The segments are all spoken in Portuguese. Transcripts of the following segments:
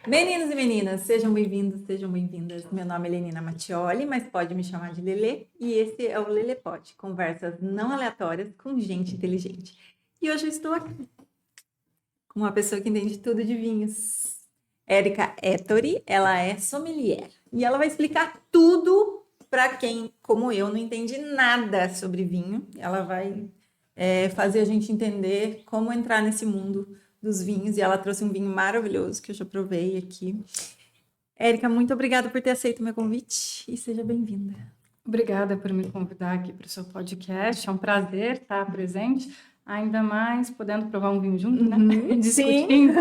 Meninos e meninas, sejam bem-vindos, sejam bem-vindas. Meu nome é Lenina Mattioli, mas pode me chamar de Lelê, e esse é o Lelê Pod, conversas não aleatórias com gente inteligente. E hoje eu estou aqui com uma pessoa que entende tudo de vinhos. Érica Ettore, ela é sommelier e ela vai explicar tudo para quem, como eu, não entende nada sobre vinho. Ela vai fazer a gente entender como entrar nesse mundo dos vinhos, e ela trouxe um vinho maravilhoso que eu já provei aqui. Érica, muito obrigada por ter aceito o meu convite e seja bem-vinda. Obrigada por me convidar aqui para o seu podcast. É um prazer estar presente, ainda mais podendo provar um vinho junto, né? Discutindo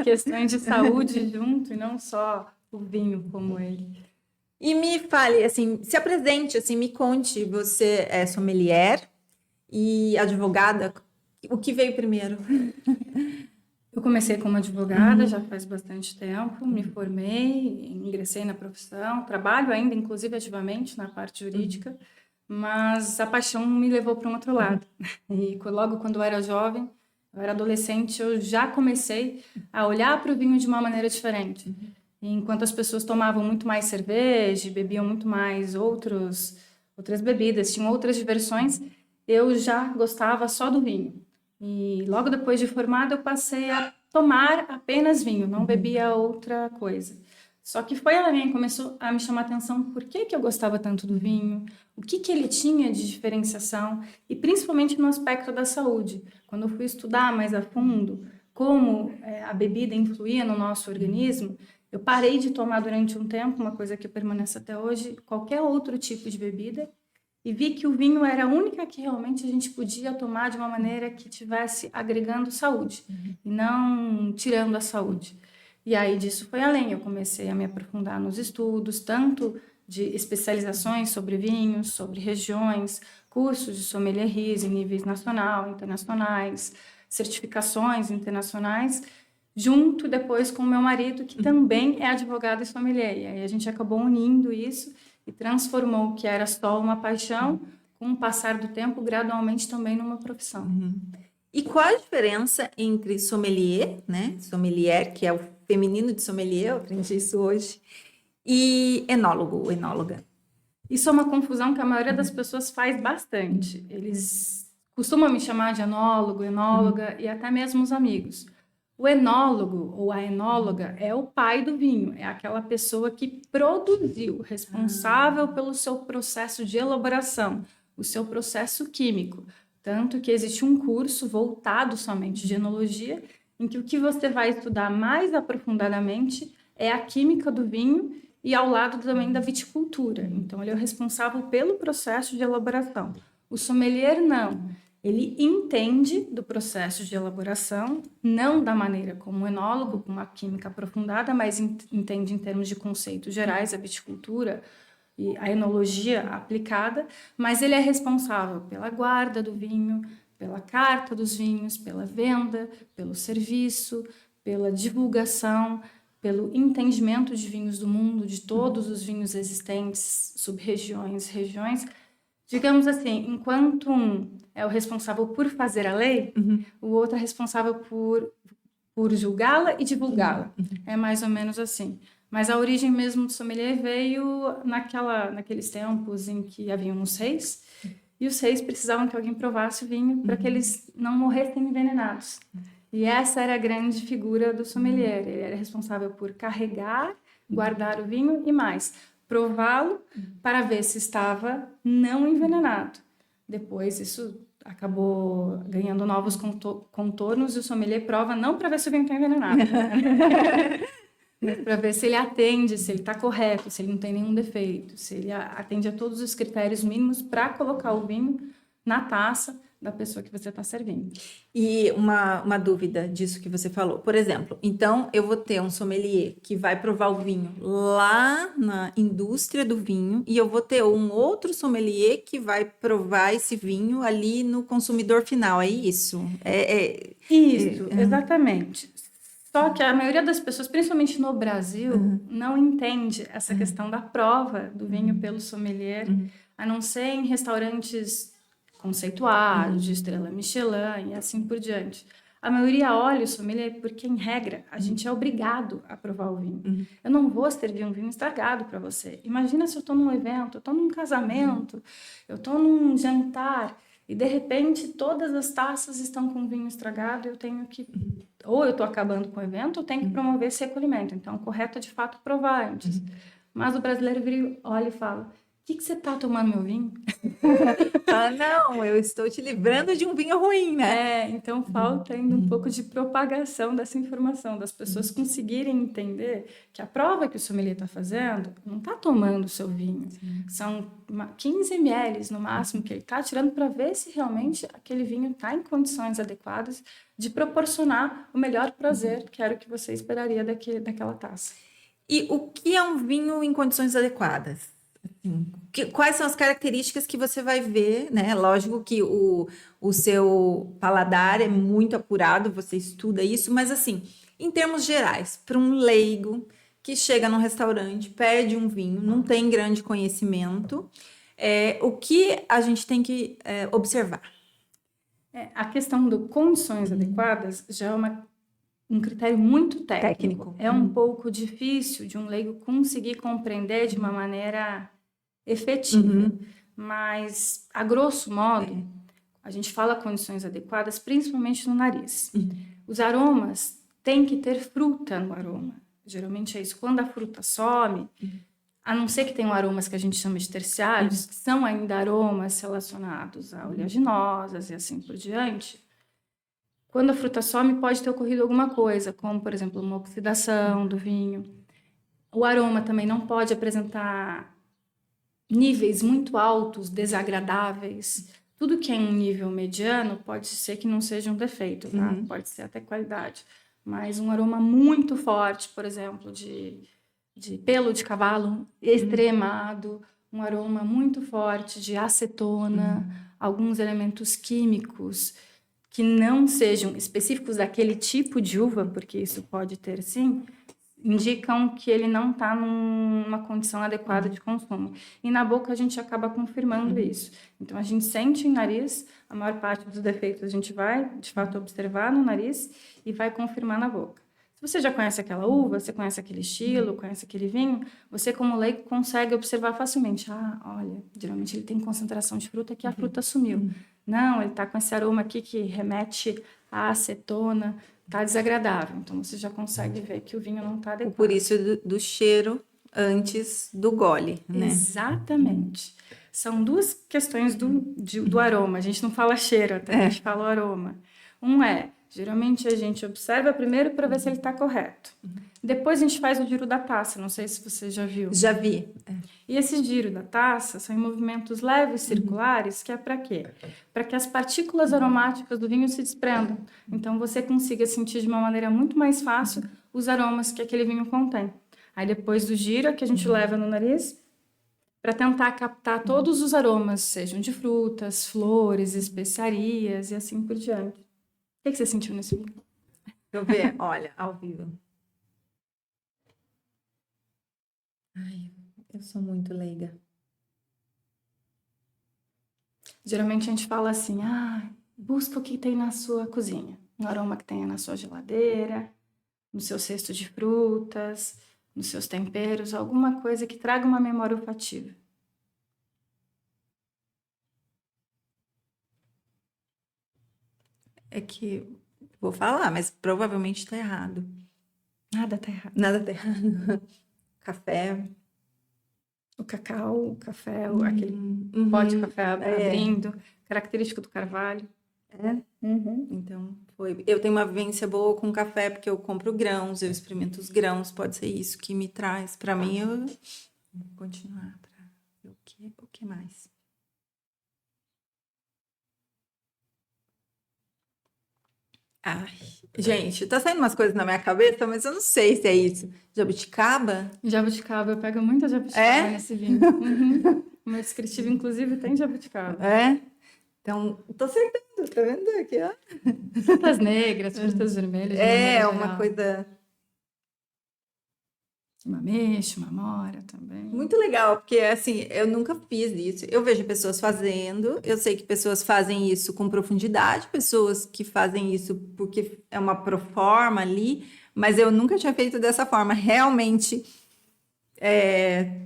questões de saúde junto e não só o vinho como ele. E me fale, assim, se apresente, assim, me conte, você é sommelier e advogada, o que veio primeiro? Eu comecei como advogada já faz bastante tempo, me formei, ingressei na profissão, trabalho ainda, inclusive ativamente na parte jurídica, mas a paixão me levou para um outro lado. E logo quando eu era jovem, eu era adolescente, eu já comecei a olhar para o vinho de uma maneira diferente. E enquanto as pessoas tomavam muito mais cerveja, bebiam muito mais outras bebidas, tinham outras diversões, eu já gostava só do vinho. E logo depois de formada, eu passei a tomar apenas vinho, não bebia outra coisa. Só que foi ela que começou a me chamar a atenção por que eu gostava tanto do vinho, o que ele tinha de diferenciação, e principalmente no aspecto da saúde. Quando eu fui estudar mais a fundo como a bebida influía no nosso organismo, eu parei de tomar durante um tempo, uma coisa que permanece até hoje, qualquer outro tipo de bebida, e vi que o vinho era a única que realmente a gente podia tomar de uma maneira que tivesse agregando saúde e não tirando a saúde. E aí disso foi além, eu comecei a me aprofundar nos estudos, tanto de especializações sobre vinhos, sobre regiões, cursos de sommelierismo em níveis nacional, internacionais, certificações internacionais, junto depois com o meu marido, que também é advogado e sommelier. E aí a gente acabou unindo isso e transformou o que era só uma paixão, com o passar do tempo, gradualmente também numa profissão. E qual a diferença entre sommelier, né? Sommelier, que é o feminino de sommelier, eu aprendi isso hoje, e enólogo, enóloga? Isso é uma confusão que a maioria das pessoas faz bastante. Eles costumam me chamar de enólogo, enóloga e até mesmo os amigos. O enólogo ou a enóloga é o pai do vinho, é aquela pessoa que produziu, responsável pelo seu processo de elaboração, o seu processo químico. Tanto que existe um curso voltado somente de enologia, em que o que você vai estudar mais aprofundadamente é a química do vinho e ao lado também da viticultura. Então, ele é o responsável pelo processo de elaboração. O sommelier, não. Ele entende do processo de elaboração, não da maneira como o enólogo, com uma química aprofundada, mas entende em termos de conceitos gerais, a viticultura e a enologia aplicada, mas ele é responsável pela guarda do vinho, pela carta dos vinhos, pela venda, pelo serviço, pela divulgação, pelo entendimento de vinhos do mundo, de todos os vinhos existentes, sub-regiões, regiões. Digamos assim, enquanto um é o responsável por fazer a lei, o outro é responsável por julgá-la e divulgá-la. É mais ou menos assim. Mas a origem mesmo do sommelier veio naqueles tempos em que haviam os reis, e os reis precisavam que alguém provasse o vinho para que eles não morressem envenenados. E essa era a grande figura do sommelier. Ele era responsável por carregar, guardar o vinho e mais, prová-lo para ver se estava não envenenado. Depois isso acabou ganhando novos contornos e o sommelier prova não para ver se o vinho está envenenado, mas para ver se ele atende, se ele está correto, se ele não tem nenhum defeito, se ele atende a todos os critérios mínimos para colocar o vinho na taça da pessoa que você está servindo. E uma dúvida disso que você falou. Por exemplo, então eu vou ter um sommelier que vai provar o vinho lá na indústria do vinho e eu vou ter um outro sommelier que vai provar esse vinho ali no consumidor final, é isso? Isso, exatamente. Só que a maioria das pessoas, principalmente no Brasil, não entende essa questão da prova do vinho pelo sommelier, a não ser em restaurantes conceituados, de estrela Michelin e assim por diante. A maioria olha o sommelier porque, em regra, a gente é obrigado a provar o vinho. Uhum. Eu não vou servir um vinho estragado para você. Imagina se eu estou num evento, eu estou num casamento, eu estou num jantar e, de repente, todas as taças estão com vinho estragado e eu tenho que... Ou eu estou acabando com o evento, ou tenho que promover esse recolhimento. Então, o correto é, de fato, provar antes. Mas o brasileiro vira, olha e fala, o que você está tomando meu vinho? Ah, não, eu estou te livrando de um vinho ruim, né? Então falta ainda um pouco de propagação dessa informação, das pessoas conseguirem entender que a prova que o sommelier está fazendo não está tomando o seu vinho. São 15 ml no máximo que ele está tirando para ver se realmente aquele vinho está em condições adequadas de proporcionar o melhor prazer, que era o que você esperaria daquela taça. E o que é um vinho em condições adequadas? Assim, quais são as características que você vai ver, né? Lógico que o seu paladar é muito apurado, você estuda isso, mas assim, em termos gerais, para um leigo que chega num restaurante, pede um vinho, não tem grande conhecimento, o que a gente tem que observar? A questão de condições adequadas já é um critério muito técnico. É um pouco difícil de um leigo conseguir compreender de uma maneira efetiva. Mas, a grosso modo, a gente fala condições adequadas, principalmente no nariz. Os aromas têm que ter fruta no aroma. Geralmente é isso. Quando a fruta some, a não ser que tenham aromas que a gente chama de terciários, que são ainda aromas relacionados a oleaginosas e assim por diante, quando a fruta some, pode ter ocorrido alguma coisa, como, por exemplo, uma oxidação do vinho. O aroma também não pode apresentar níveis muito altos, desagradáveis. Tudo que é em um nível mediano pode ser que não seja um defeito, tá? Pode ser até qualidade. Mas um aroma muito forte, por exemplo, de pelo de cavalo extremado, um aroma muito forte de acetona, alguns elementos químicos que não sejam específicos daquele tipo de uva, porque isso pode ter sim, indicam que ele não está numa condição adequada de consumo. E na boca a gente acaba confirmando isso. Então a gente sente em nariz, a maior parte dos defeitos a gente vai, de fato, observar no nariz e vai confirmar na boca. Se você já conhece aquela uva, você conhece aquele estilo, conhece aquele vinho, você como leigo consegue observar facilmente. Ah, olha, geralmente ele tem concentração de fruta que a fruta sumiu. Não, ele está com esse aroma aqui que remete à acetona, está desagradável. Então, você já consegue ver que o vinho não está adequado. Por isso do cheiro antes do gole, né? Exatamente. São duas questões do aroma. A gente não fala cheiro, até a gente fala o aroma. Geralmente a gente observa primeiro para ver se ele está correto. Depois a gente faz o giro da taça, não sei se você já viu. Já vi. E esse giro da taça são em movimentos leves, circulares, que é para quê? Para que as partículas aromáticas do vinho se desprendam. Então, você consiga sentir de uma maneira muito mais fácil os aromas que aquele vinho contém. Aí, depois do giro, é que a gente leva no nariz para tentar captar todos os aromas, sejam de frutas, flores, especiarias e assim por diante. O que você sentiu nesse vinho? Deixa eu ver, olha, ao vivo. Ai, eu sou muito leiga. Geralmente a gente fala assim, busca o que tem na sua cozinha. Um aroma que tenha na sua geladeira, no seu cesto de frutas, nos seus temperos, alguma coisa que traga uma memória olfativa. É que vou falar, mas provavelmente está errado. Nada tá errado. Nada está errado. Café. O cacau, o café, aquele pó de café abrindo, característico do carvalho. Então, eu tenho uma vivência boa com café, porque eu compro grãos, eu experimento os grãos, pode ser isso que me traz. Para mim, eu vou continuar para ver o que mais. Ai, gente, tá saindo umas coisas na minha cabeça, mas eu não sei se é isso. Jabuticaba? Jabuticaba, eu pego muita jabuticaba nesse vinho. O meu descritivo, inclusive, tem jabuticaba. Então, tô acertando, tá vendo aqui, ó? Frutas negras, frutas vermelhas. Uma coisa... Uma ameixa, uma amora também. Muito legal, porque assim, eu nunca fiz isso. Eu vejo pessoas fazendo, eu sei que pessoas fazem isso com profundidade, pessoas que fazem isso porque é uma proforma ali, mas eu nunca tinha feito dessa forma, realmente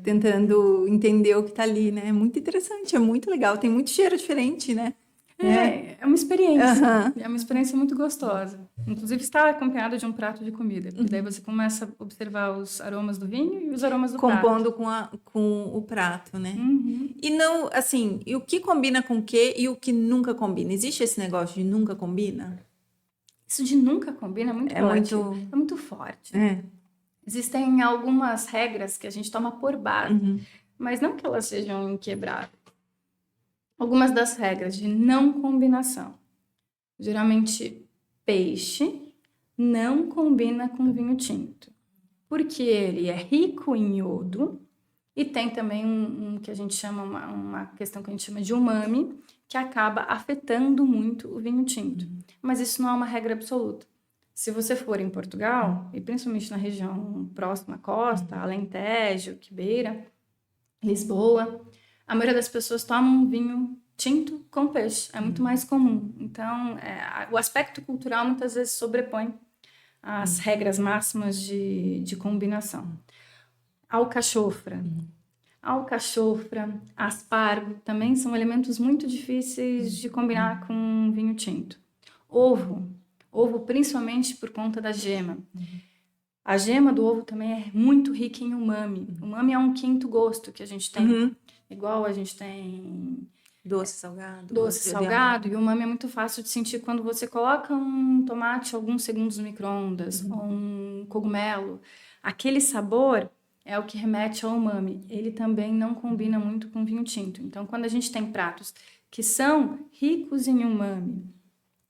tentando entender o que tá ali, né? É muito interessante, é muito legal, tem muito cheiro diferente, né? É uma experiência. Aham. É uma experiência muito gostosa. Inclusive, está acompanhada de um prato de comida. Porque daí você começa a observar os aromas do vinho e os aromas do prato. Compondo com o prato, né? Uhum. E não, assim, e o que combina com o quê e o que nunca combina? Existe esse negócio de nunca combina? Isso de nunca combina é muito É relativo. muito. É muito forte. É. Existem algumas regras que a gente toma por base, Uhum. mas não que elas sejam inquebráveis. Algumas das regras de não combinação. Geralmente, peixe não combina com vinho tinto, porque ele é rico em iodo e tem também um que a gente chama, uma questão que a gente chama de umami, que acaba afetando muito o vinho tinto. Mas isso não é uma regra absoluta. Se você for em Portugal, e principalmente na região próxima à costa, Alentejo, que beira, Lisboa, a maioria das pessoas toma um vinho tinto com peixe. É muito mais comum. Então, o aspecto cultural muitas vezes sobrepõe as regras máximas de combinação. Alcachofra. Alcachofra, aspargo, também são elementos muito difíceis de combinar com vinho tinto. Ovo. Ovo principalmente por conta da gema. A gema do ovo também é muito rica em umami. Umami é um quinto gosto que a gente tem. Uhum. Igual a gente tem Doce, salgado. doce, gosto de salgado, e o umami é muito fácil de sentir quando você coloca um tomate alguns segundos no micro-ondas, ou um cogumelo. Aquele sabor é o que remete ao umami. Ele também não combina muito com vinho tinto. Então, quando a gente tem pratos que são ricos em umami,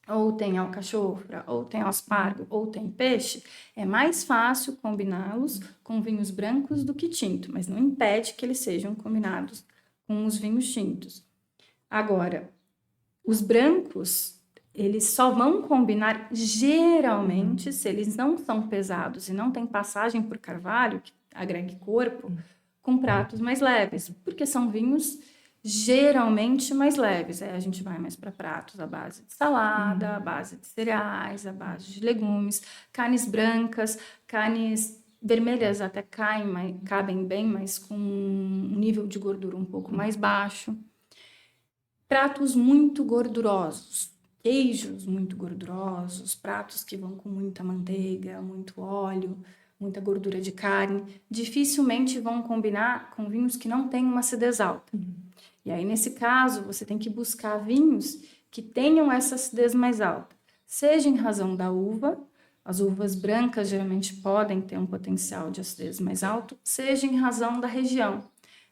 ou tem alcachofra, ou tem aspargo, ou tem peixe, é mais fácil combiná-los com vinhos brancos do que tinto, mas não impede que eles sejam combinados com os vinhos tintos. Agora, os brancos, eles só vão combinar geralmente se eles não são pesados e não têm passagem por carvalho, que agregue corpo, com pratos mais leves, porque são vinhos geralmente mais leves. Aí a gente vai mais para pratos à base de salada, à base de cereais, à base de legumes, carnes brancas, carnes vermelhas até cabem bem, mas com um nível de gordura um pouco mais baixo. Pratos muito gordurosos, queijos muito gordurosos, pratos que vão com muita manteiga, muito óleo, muita gordura de carne, dificilmente vão combinar com vinhos que não têm uma acidez alta. E aí, nesse caso, você tem que buscar vinhos que tenham essa acidez mais alta, seja em razão da uva, as uvas brancas geralmente podem ter um potencial de acidez mais alto, seja em razão da região.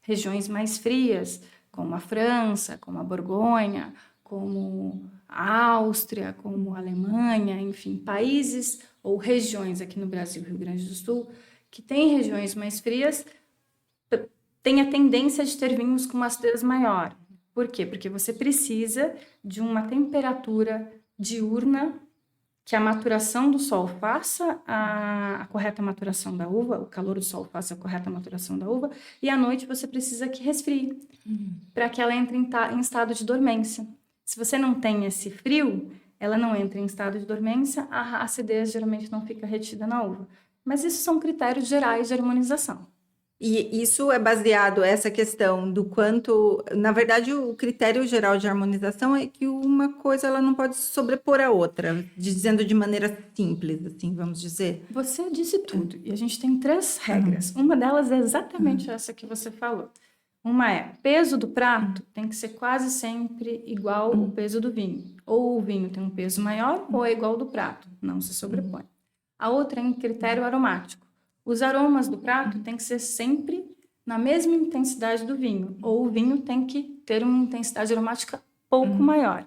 Regiões mais frias, como a França, como a Borgonha, como a Áustria, como a Alemanha, enfim, países ou regiões aqui no Brasil, Rio Grande do Sul, que têm regiões mais frias, tem a tendência de ter vinhos com uma acidez maior. Por quê? Porque você precisa de uma temperatura diurna, que a maturação do sol faça a correta maturação da uva, o calor do sol faça a correta maturação da uva, e à noite você precisa que resfrie, para que ela entre em estado de dormência. Se você não tem esse frio, ela não entra em estado de dormência, a acidez geralmente não fica retida na uva. Mas isso são critérios gerais de harmonização. E isso é baseado, essa questão do quanto. Na verdade, o critério geral de harmonização é que uma coisa ela não pode se sobrepor à outra, dizendo de maneira simples, assim, vamos dizer. Você disse tudo. E a gente tem 3 regras. Uma delas é exatamente essa que você falou. Uma é, peso do prato tem que ser quase sempre igual ao peso do vinho. Ou o vinho tem um peso maior ou é igual ao do prato. Não se sobrepõe. A outra é em critério aromático. Os aromas do prato têm que ser sempre na mesma intensidade do vinho, ou o vinho tem que ter uma intensidade aromática pouco maior.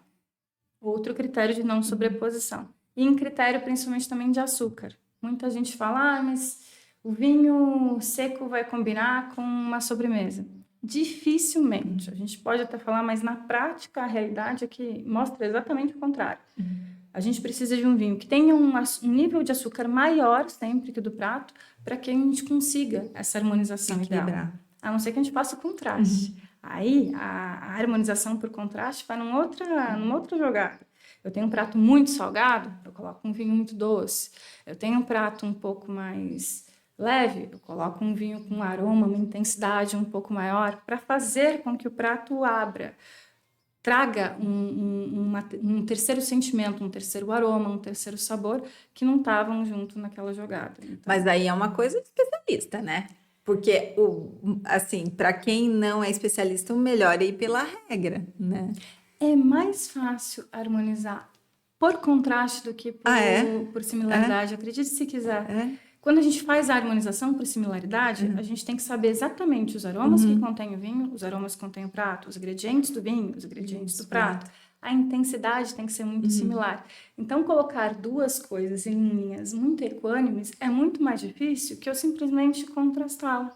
Outro critério de não sobreposição. E em critério principalmente também de açúcar. Muita gente fala, mas o vinho seco vai combinar com uma sobremesa. Dificilmente. A gente pode até falar, mas na prática a realidade é que mostra exatamente o contrário. A gente precisa de um vinho que tenha um nível de açúcar maior sempre que o do prato, para que a gente consiga essa harmonização ideal. Equilibrar. A não ser que a gente faça o contraste. Aí, a harmonização por contraste vai numa outra jogada. Eu tenho um prato muito salgado, eu coloco um vinho muito doce. Eu tenho um prato um pouco mais leve, eu coloco um vinho com um aroma, uma intensidade um pouco maior, para fazer com que o prato abra, traga um terceiro sentimento, um terceiro aroma, um terceiro sabor, que não estavam junto naquela jogada. Então, Mas aí é uma coisa de especialista, né? Porque, assim, para quem não é especialista, o melhor é ir pela regra, né? é mais fácil harmonizar por contraste do que por similaridade. Acredite se quiser. É? Quando a gente faz a harmonização por similaridade, a gente tem que saber exatamente os aromas que contém o vinho, os aromas que contém o prato, os ingredientes do vinho, os ingredientes do prato. A intensidade tem que ser muito similar. Então, colocar duas coisas em linhas muito equânimes é muito mais difícil que eu simplesmente contrastá-la.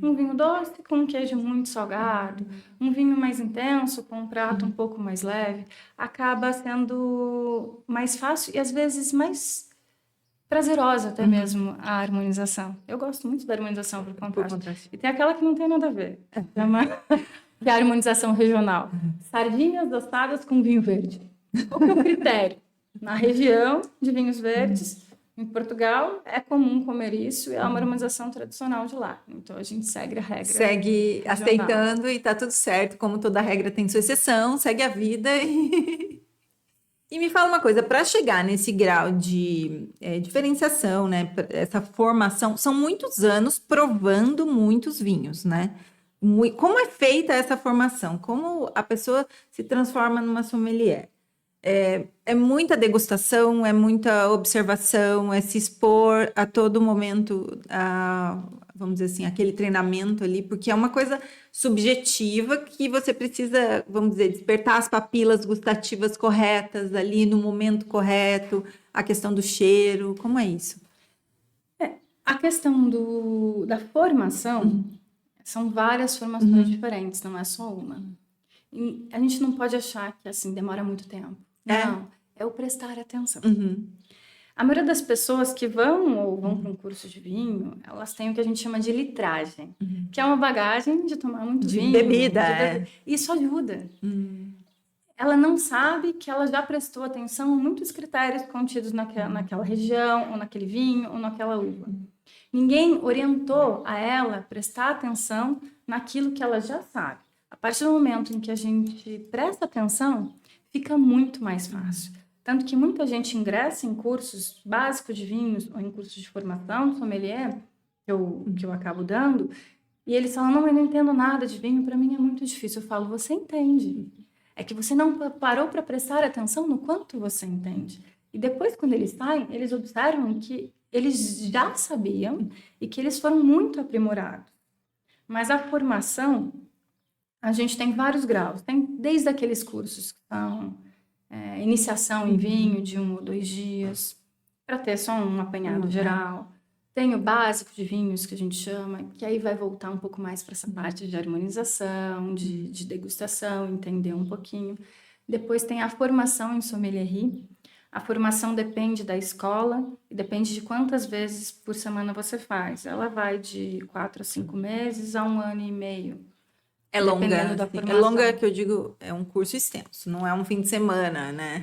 Um vinho doce com um queijo muito salgado, um vinho mais intenso com um prato um pouco mais leve, acaba sendo mais fácil e às vezes mais prazerosa até mesmo a harmonização. Eu gosto muito da harmonização por contraste. E tem aquela que não tem nada a ver. Que é a harmonização regional. Sardinhas assadas com vinho verde. Qual que é o critério? Na região de vinhos verdes, em Portugal, é comum comer isso e é uma harmonização tradicional de lá. Então, a gente segue a regra. Segue regional. aceitando e tá tudo certo. Como toda regra tem sua exceção, segue a vida. E me fala uma coisa, para chegar nesse grau de diferenciação, né? Essa formação, são muitos anos provando muitos vinhos, né? Como é feita essa formação? Como a pessoa se transforma numa sommelier? É muita degustação, é muita observação, é se expor a todo momento, vamos dizer assim, aquele treinamento ali, porque é uma coisa subjetiva que você precisa, vamos dizer, despertar as papilas gustativas corretas ali no momento correto, a questão do cheiro, como é isso? A questão da formação, são várias formações diferentes, não é só uma. E a gente não pode achar que assim demora muito tempo. Não, é o prestar atenção. A maioria das pessoas que vão para um curso de vinho, elas têm o que a gente chama de litragem, que é uma bagagem de tomar muito vinho. Bebida, Isso ajuda. Ela não sabe que ela já prestou atenção em muitos critérios contidos naquela região, ou naquele vinho, ou naquela uva. Ninguém orientou a ela prestar atenção naquilo que ela já sabe. A partir do momento em que a gente presta atenção, fica muito mais fácil. Tanto que muita gente ingressa em cursos básicos de vinhos ou em cursos de formação de sommelier, que eu acabo dando, e eles falam, não, eu não entendo nada de vinho, para mim é muito difícil. Eu falo, você entende. É que você não parou para prestar atenção no quanto você entende. E depois, quando eles saem, eles observam que eles já sabiam e que eles foram muito aprimorados. Mas a formação, a gente tem vários graus. Tem desde aqueles cursos que são iniciação em vinho de 1 ou 2 dias, para ter só um apanhado geral. Tem o básico de vinhos, que a gente chama, que aí vai voltar um pouco mais para essa parte de harmonização, de degustação, entender um pouquinho. Depois tem a formação em sommelierie. A formação depende da escola e depende de quantas vezes por semana você faz. Ela vai de 4 a 5 meses a 1 ano e meio. É longa, dependendo da assim. É formação. longa que eu digo, é um curso extenso, não é um fim de semana, né?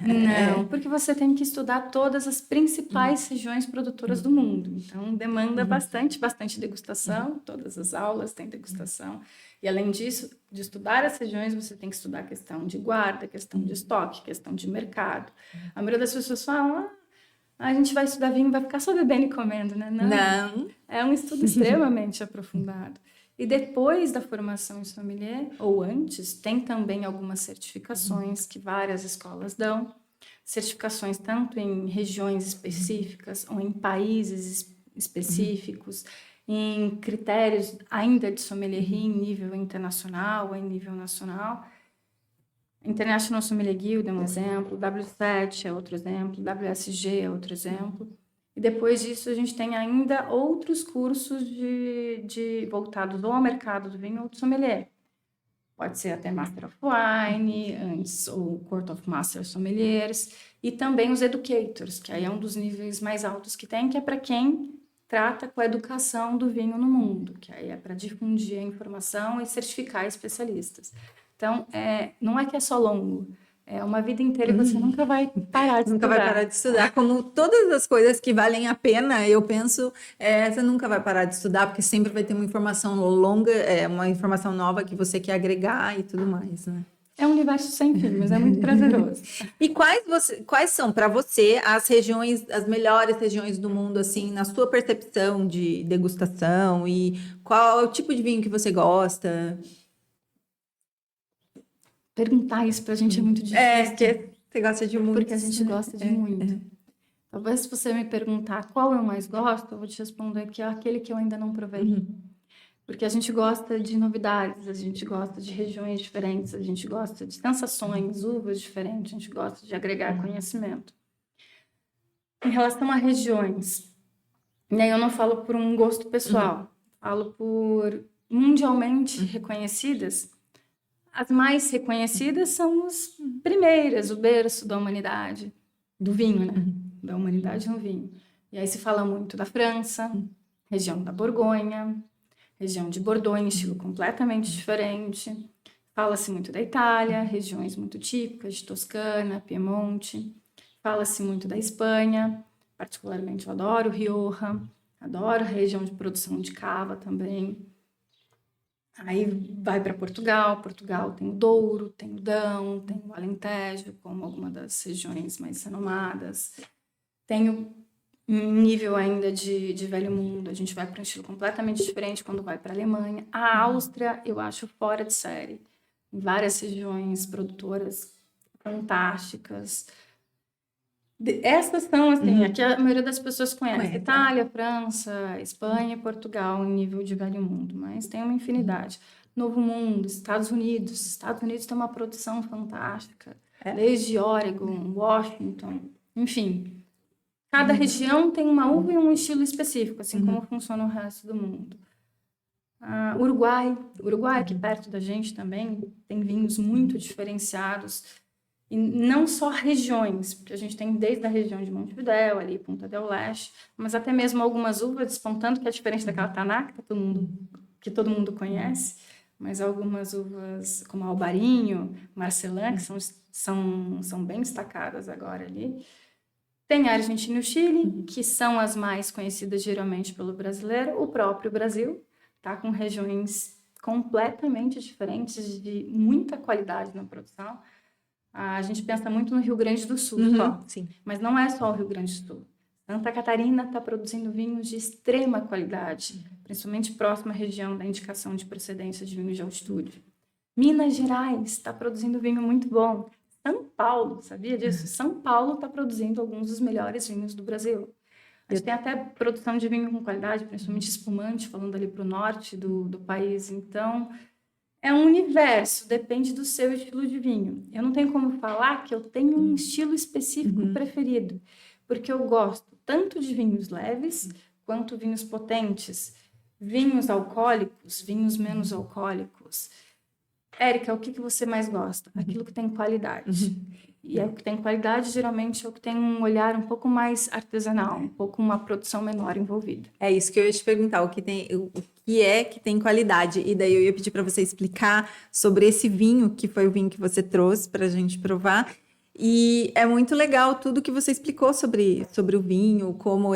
Não, porque você tem que estudar todas as principais regiões produtoras do mundo. Então, demanda bastante degustação. Todas as aulas têm degustação. E, além disso, de estudar as regiões, você tem que estudar a questão de guarda, questão de estoque, questão de mercado. A maioria das pessoas fala, a gente vai estudar vinho, vai ficar só bebendo e comendo, né? Não. É um estudo extremamente aprofundado. E depois da formação em sommelier, ou antes, tem também algumas certificações que várias escolas dão. Certificações tanto em regiões específicas ou em países específicos, em critérios ainda de sommelierie em nível internacional ou em nível nacional. International Sommelier Guild é um exemplo, W7 é outro exemplo, WSG é outro exemplo. E depois disso, a gente tem ainda outros cursos voltados ou ao mercado do vinho ou do sommelier. Pode ser até Master of Wine, antes o Court of Master Sommeliers, e também os Educators, que aí é um dos níveis mais altos que tem, que é para quem trata com a educação do vinho no mundo, que aí é para difundir a informação e certificar especialistas. Então, não é que é só longo, é uma vida inteira e você nunca vai parar de Nunca estudar. vai parar de estudar. Como todas as coisas que valem a pena, eu penso, você nunca vai parar de estudar, porque sempre vai ter uma informação longa, uma informação nova que você quer agregar e tudo mais, né? É um universo sem fim, mas é muito prazeroso. E quais são para você as regiões, as melhores regiões do mundo, assim, na sua percepção de degustação, e qual é o tipo de vinho que você gosta? Perguntar isso pra gente é muito difícil. Porque você gosta de muito. Porque a gente gosta de muito. Talvez se você me perguntar qual eu mais gosto, eu vou te responder que é aquele que eu ainda não provei. Porque a gente gosta de novidades, a gente gosta de regiões diferentes, a gente gosta de sensações, uvas diferentes, a gente gosta de agregar conhecimento. Em relação a regiões, e aí eu não falo por um gosto pessoal, falo por mundialmente reconhecidas. As mais reconhecidas são as primeiras, o berço da humanidade, do vinho, né? Da humanidade no vinho. E aí se fala muito da França, região da Borgonha, região de Bordeaux, em estilo completamente diferente. Fala-se muito da Itália, regiões muito típicas de Toscana, Piemonte. Fala-se muito da Espanha, particularmente eu adoro Rioja, adoro a região de produção de cava também. Aí vai para Portugal. Portugal tem o Douro, tem o Dão, tem o Alentejo, como alguma das regiões mais renomadas. Tem um nível ainda de velho mundo. A gente vai para um estilo completamente diferente quando vai para a Alemanha. A Áustria, eu acho fora de série. Em várias regiões produtoras fantásticas. Essas são, assim, aqui a maioria das pessoas conhece. Itália, França, Espanha e Portugal em nível de velho mundo, mas tem uma infinidade. Novo Mundo, Estados Unidos. Estados Unidos tem uma produção fantástica. Desde Oregon, Washington, enfim. Cada região tem uma uva e um estilo específico, assim como funciona o resto do mundo. Uruguai, aqui perto da gente também, tem vinhos muito diferenciados. E não só regiões, porque a gente tem desde a região de Montevidéu, ali, Punta del Leste, mas até mesmo algumas uvas despontando, que é diferente daquela Taná, que todo mundo conhece, mas algumas uvas como Albarinho, Marcelã, que são bem destacadas agora ali. Tem a Argentina e o Chile, que são as mais conhecidas geralmente pelo brasileiro. O próprio Brasil está com regiões completamente diferentes, de muita qualidade na produção. A gente pensa muito no Rio Grande do Sul, sim. Mas não é só o Rio Grande do Sul. Santa Catarina está produzindo vinhos de extrema qualidade, principalmente próxima à região da indicação de procedência de vinhos de altitude. Minas Gerais está produzindo vinho muito bom. São Paulo, sabia disso? São Paulo está produzindo alguns dos melhores vinhos do Brasil. A gente tem até produção de vinho com qualidade, principalmente espumante, falando ali para o norte do país. Então, é um universo, depende do seu estilo de vinho. Eu não tenho como falar que eu tenho um estilo específico preferido, porque eu gosto tanto de vinhos leves quanto vinhos potentes, vinhos alcoólicos, vinhos menos alcoólicos. Érica, o que você mais gosta? Aquilo que tem qualidade. E é o que tem qualidade, geralmente, é o que tem um olhar um pouco mais artesanal, um pouco uma produção menor envolvida. É isso que eu ia te perguntar, o que tem qualidade. E daí eu ia pedir para você explicar sobre esse vinho, que foi o vinho que você trouxe para a gente provar. E é muito legal tudo que você explicou sobre o vinho, como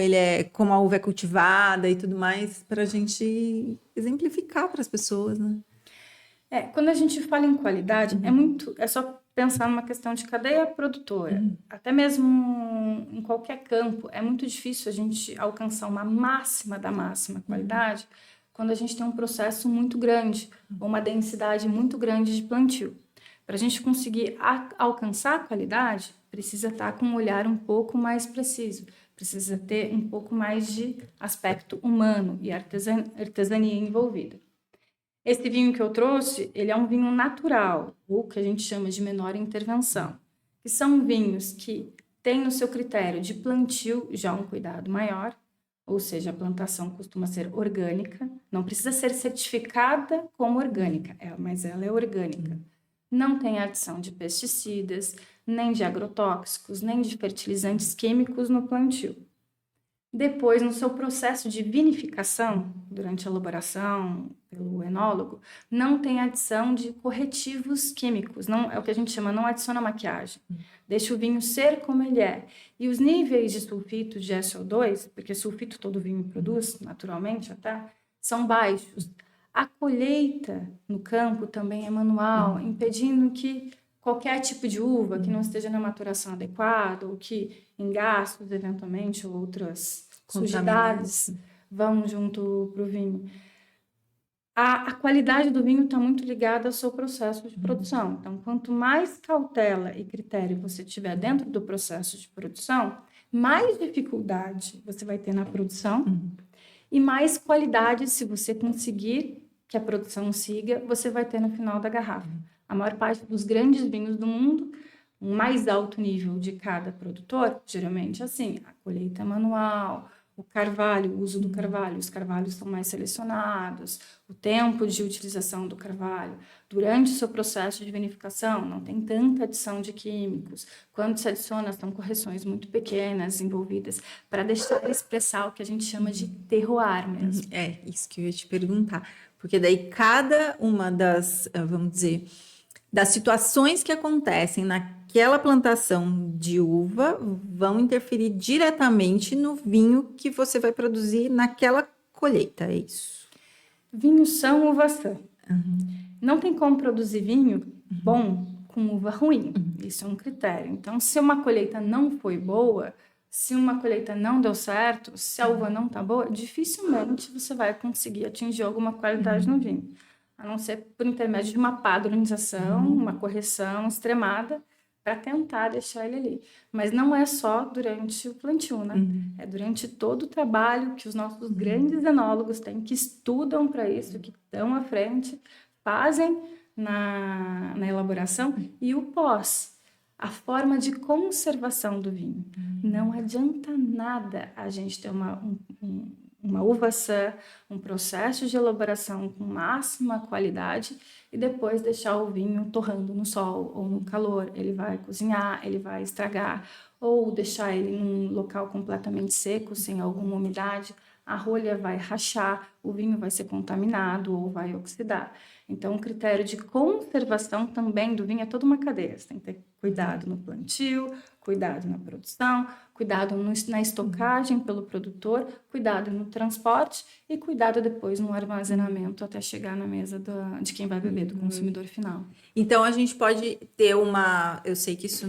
como a uva é cultivada e tudo mais, para a gente exemplificar para as pessoas, né? Quando a gente fala em qualidade, é só pensar numa questão de cadeia produtora. Até mesmo em qualquer campo, é muito difícil a gente alcançar uma máxima da máxima qualidade quando a gente tem um processo muito grande, ou uma densidade muito grande de plantio. Para a gente conseguir alcançar a qualidade, precisa estar com um olhar um pouco mais preciso, precisa ter um pouco mais de aspecto humano e artesania envolvida. Esse vinho que eu trouxe, ele é um vinho natural, ou que a gente chama de menor intervenção, que são vinhos que têm no seu critério de plantio já um cuidado maior, ou seja, a plantação costuma ser orgânica, não precisa ser certificada como orgânica, mas ela é orgânica. Não tem adição de pesticidas, nem de agrotóxicos, nem de fertilizantes químicos no plantio. Depois, no seu processo de vinificação, durante a elaboração pelo enólogo, não tem adição de corretivos químicos, não, é o que a gente chama, não adiciona maquiagem. Deixa o vinho ser como ele é. E os níveis de sulfito de SO2, porque sulfito todo vinho produz, naturalmente até, são baixos. A colheita no campo também é manual, impedindo que qualquer tipo de uva que não esteja na maturação adequada, ou que engastos, eventualmente, ou outras sujidades vão junto para o vinho. A qualidade do vinho está muito ligada ao seu processo de produção. Então, quanto mais cautela e critério você tiver dentro do processo de produção, mais dificuldade você vai ter na produção e mais qualidade, se você conseguir que a produção siga, você vai ter no final da garrafa. A maior parte dos grandes vinhos do mundo, o mais alto nível de cada produtor, geralmente assim, a colheita manual, o carvalho, o uso do carvalho, os carvalhos são mais selecionados, o tempo de utilização do carvalho. Durante o seu processo de vinificação, não tem tanta adição de químicos. Quando se adiciona, são correções muito pequenas envolvidas para deixar expressar o que a gente chama de terroir mesmo. É, isso que eu ia te perguntar. Porque daí cada uma das, vamos dizer, das situações que acontecem naquela plantação de uva vão interferir diretamente no vinho que você vai produzir naquela colheita, é isso? Vinhos são uva sã. Não tem como produzir vinho bom com uva ruim. Isso é um critério. Então, se uma colheita não foi boa, se uma colheita não deu certo, se a uva não está boa, dificilmente você vai conseguir atingir alguma qualidade no vinho. A não ser por intermédio de uma padronização, uma correção extremada, para tentar deixar ele ali. Mas não é só durante o plantio, né? É durante todo o trabalho que os nossos grandes enólogos têm, que estudam para isso, que estão à frente, fazem na elaboração e o pós. A forma de conservação do vinho. Não adianta nada a gente ter uma uva sã, um processo de elaboração com máxima qualidade e depois deixar o vinho torrando no sol ou no calor. Ele vai cozinhar, ele vai estragar, ou deixar ele num local completamente seco, sem alguma umidade, a rolha vai rachar, o vinho vai ser contaminado ou vai oxidar. Então, o critério de conservação também do vinho é toda uma cadeia. Você tem que ter cuidado no plantio, cuidado na produção, cuidado na estocagem pelo produtor, cuidado no transporte e cuidado depois no armazenamento até chegar na mesa de quem vai beber, do consumidor final. Então, a gente pode ter eu sei que isso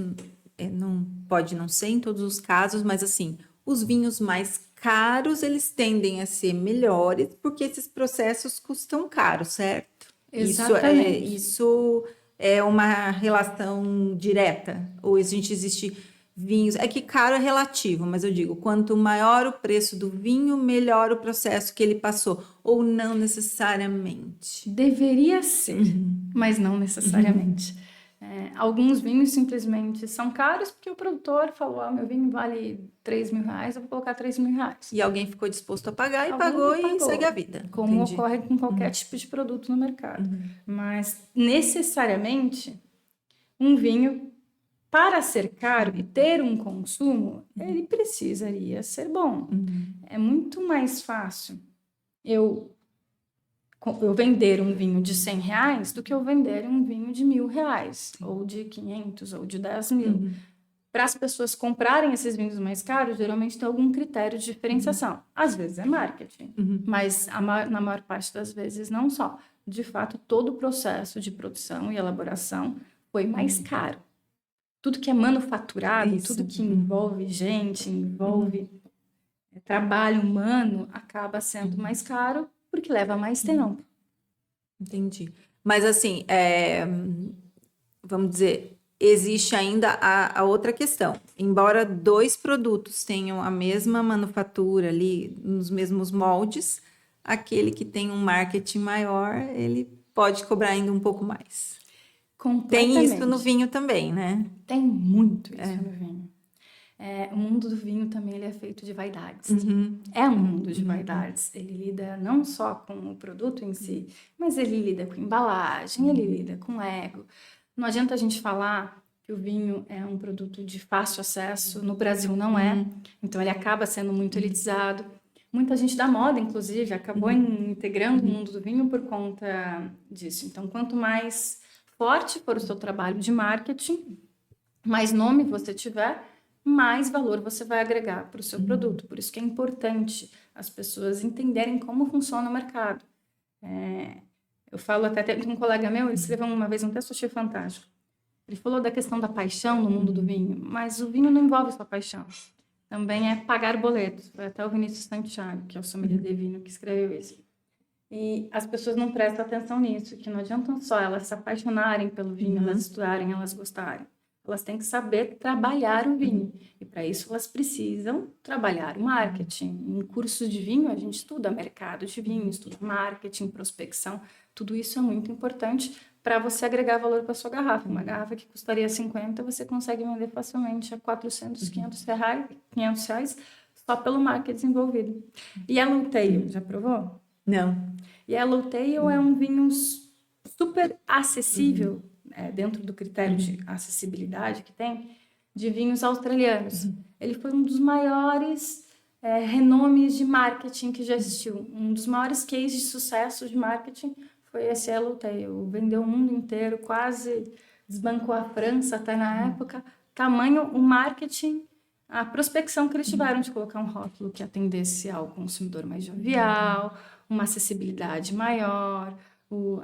não pode não ser em todos os casos, mas assim, os vinhos mais caros, eles tendem a ser melhores porque esses processos custam caro, certo? Exatamente. Isso é uma relação direta? Ou existe vinhos... É que caro é relativo, mas eu digo, quanto maior o preço do vinho, melhor o processo que ele passou. Ou não necessariamente? Deveria ser, mas não necessariamente. Alguns vinhos simplesmente são caros porque o produtor falou, meu vinho vale R$3.000, eu vou colocar R$3.000. E alguém ficou disposto a pagar e Alguém pagou que e pagou, segue a vida. como Entendi. ocorre com qualquer tipo de produto no mercado. Mas, necessariamente, um vinho, para ser caro e ter um consumo, ele precisaria ser bom. É muito mais fácil eu vender um vinho de R$100 do que eu vender um vinho de R$1.000, ou de 500, ou de 10.000. Para as pessoas comprarem esses vinhos mais caros, geralmente tem algum critério de diferenciação. Às vezes é marketing, mas na maior parte das vezes não só. De fato, todo o processo de produção e elaboração foi mais caro. Tudo que é manufaturado, tudo que envolve gente, envolve trabalho humano, acaba sendo mais caro porque leva mais tempo. Entendi. Mas assim, vamos dizer, existe ainda a outra questão. Embora dois produtos tenham a mesma manufatura ali, nos mesmos moldes, aquele que tem um marketing maior, ele pode cobrar ainda um pouco mais. Tem isso no vinho também, né? Tem muito isso no vinho. o mundo do vinho também ele é feito de vaidades. Uhum. É um mundo de vaidades. Ele lida não só com o produto em si, mas ele lida com embalagem, ele lida com ego. Não adianta a gente falar que o vinho é um produto de fácil acesso. No Brasil não é. Então ele acaba sendo muito elitizado. Muita gente da moda, inclusive, acabou integrando o mundo do vinho por conta disso. Então, quanto mais forte for o seu trabalho de marketing, mais nome você tiver, mais valor você vai agregar para o seu produto. Por isso que é importante as pessoas entenderem como funciona o mercado. Eu falo até, tem um colega meu, ele escreveu uma vez um texto, achei fantástico. Ele falou da questão da paixão no mundo do vinho, mas o vinho não envolve só paixão. Também é pagar boletos. Foi até o Vinícius Santiago, que é o sommelier de vinho, que escreveu isso. E as pessoas não prestam atenção nisso, que não adianta só elas se apaixonarem pelo vinho, elas estudarem, elas gostarem. Elas têm que saber trabalhar o vinho. E para isso elas precisam trabalhar o marketing. Em cursos de vinho a gente estuda mercado de vinho, estuda marketing, prospecção. Tudo isso é muito importante para você agregar valor para sua garrafa. Uma garrafa que custaria 50, você consegue vender facilmente a 400, 500 reais só pelo marketing desenvolvido. E Yellow Tail, já provou? Não. Yellow Tail é um vinho super acessível, dentro do critério de acessibilidade que tem, de vinhos australianos. Ele foi um dos maiores renomes de marketing que já existiu. Um dos maiores cases de sucesso de marketing foi esse Yellow Tail. Vendeu o mundo inteiro, quase desbancou a França até na época. Tamanho o marketing, a prospecção que eles tiveram de colocar um rótulo que atendesse ao consumidor mais jovial, uma acessibilidade maior,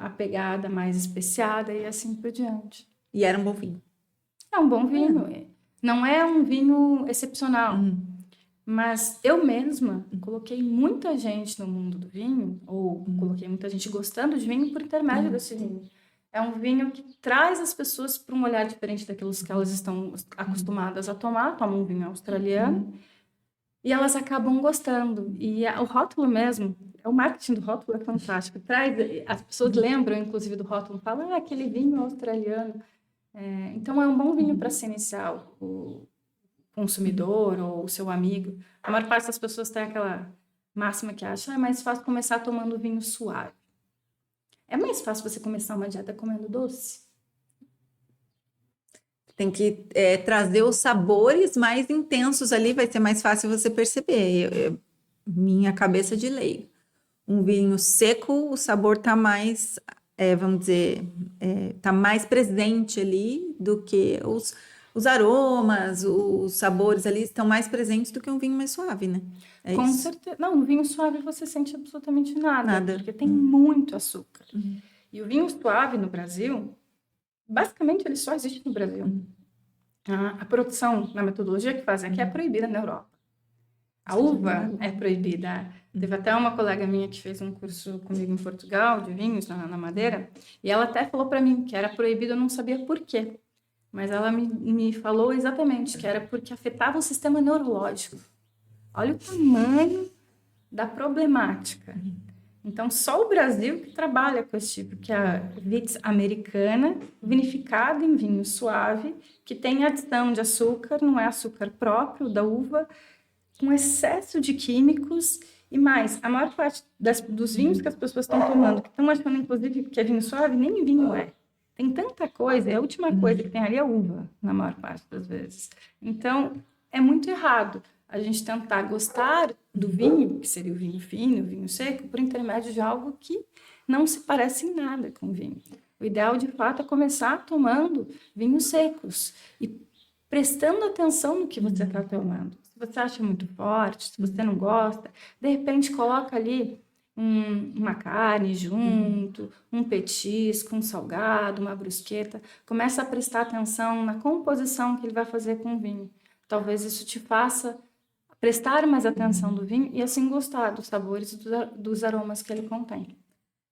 a pegada mais especiada e assim por diante. E era um bom vinho. É um bom vinho. Não é um vinho excepcional. Mas eu mesma coloquei muita gente no mundo do vinho, ou coloquei muita gente gostando de vinho por intermédio desse vinho. É um vinho que traz as pessoas para um olhar diferente daquilo que elas estão acostumadas a tomar. Tomam um vinho australiano e elas acabam gostando. E o rótulo mesmo, o marketing do rótulo é fantástico. As pessoas lembram, inclusive, do rótulo, falam, aquele vinho australiano. Então, é um bom vinho para se iniciar o consumidor ou o seu amigo. A maior parte das pessoas tem aquela máxima que acha, é mais fácil começar tomando vinho suave. É mais fácil você começar uma dieta comendo doce? Tem que trazer os sabores mais intensos ali, vai ser mais fácil você perceber. Minha cabeça de leigo. Um vinho seco, o sabor tá mais, vamos dizer, tá mais presente ali do que os aromas, os sabores ali estão mais presentes do que um vinho mais suave, né? Com isso. certeza. Não, no vinho suave você sente absolutamente nada. Porque tem Uhum. muito açúcar. E o vinho suave no Brasil, basicamente ele só existe no Brasil. A produção, na metodologia que fazem aqui, é proibida na Europa. A uva é proibida. Teve até uma colega minha que fez um curso comigo em Portugal, de vinhos, na Madeira, e ela até falou para mim que era proibido, eu não sabia por quê. Mas ela me falou exatamente que era porque afetava o sistema neurológico. Olha o tamanho da problemática. Então, só o Brasil que trabalha com esse tipo, que é a Witz americana, vinificada em vinho suave, que tem adição de açúcar, não é açúcar próprio da uva, com excesso de químicos e mais. A maior parte dos vinhos que as pessoas estão tomando, que estão achando, inclusive, que é vinho suave, nem vinho é. Tem tanta coisa, a última coisa que tem ali é uva, na maior parte das vezes. Então, é muito errado a gente tentar gostar do vinho, que seria o vinho fino, o vinho seco, por intermédio de algo que não se parece em nada com vinho. O ideal, de fato, é começar tomando vinhos secos e prestando atenção no que você está tomando. Se você acha muito forte, se você não gosta, de repente coloca ali uma carne junto, um petisco, um salgado, uma brusqueta. Começa a prestar atenção na composição que ele vai fazer com o vinho. Talvez isso te faça prestar mais atenção do vinho e assim gostar dos sabores e dos aromas que ele contém.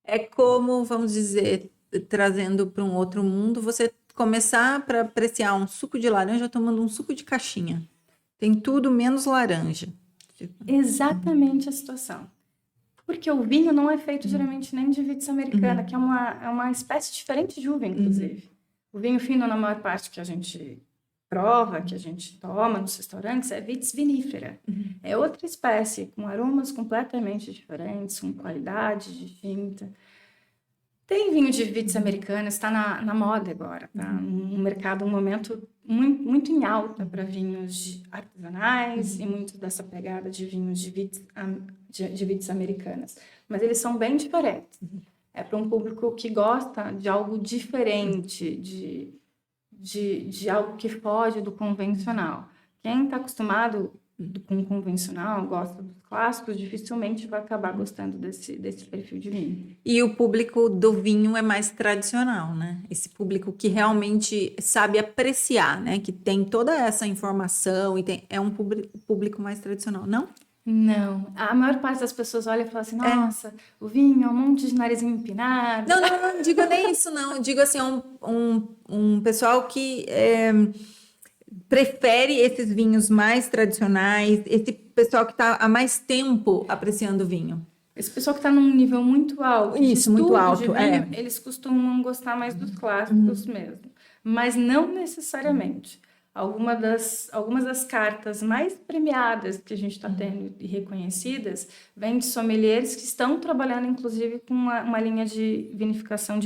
É como, vamos dizer, trazendo para um outro mundo, você começar para apreciar um suco de laranja tomando um suco de caixinha. Tem tudo menos laranja. Exatamente a situação. Porque o vinho não é feito geralmente nem de Witz americana, que é uma espécie diferente de uva, inclusive. O vinho fino, na maior parte que a gente prova, que a gente toma nos restaurantes, é Vitis vinifera. É outra espécie, com aromas completamente diferentes, com qualidade distinta. Tem vinho de Vitis americana, está na moda agora, tá no mercado, um momento muito, muito em alta para vinhos artesanais e muito dessa pegada de vinhos de Vitis americanas. Mas eles são bem diferentes. É para um público que gosta de algo diferente, de algo que foge do convencional. Quem está acostumado com o convencional, gosta dos clássicos, dificilmente vai acabar gostando desse perfil de vinho. E o público do vinho é mais tradicional, né? Esse público que realmente sabe apreciar, né? Que tem toda essa informação e é um público mais tradicional, não? Não, a maior parte das pessoas olha e fala assim, nossa, o vinho é um monte de narizinho empinado. Não digo nem isso, não. Digo assim, um pessoal que prefere esses vinhos mais tradicionais, esse pessoal que está há mais tempo apreciando o vinho. Esse pessoal que está num nível muito alto, Isso, muito alto, de vinho, eles costumam gostar mais dos clássicos mesmo, mas não necessariamente. Algumas das cartas mais premiadas que a gente está tendo e reconhecidas vêm de sommeliers que estão trabalhando, inclusive, com uma linha de vinificação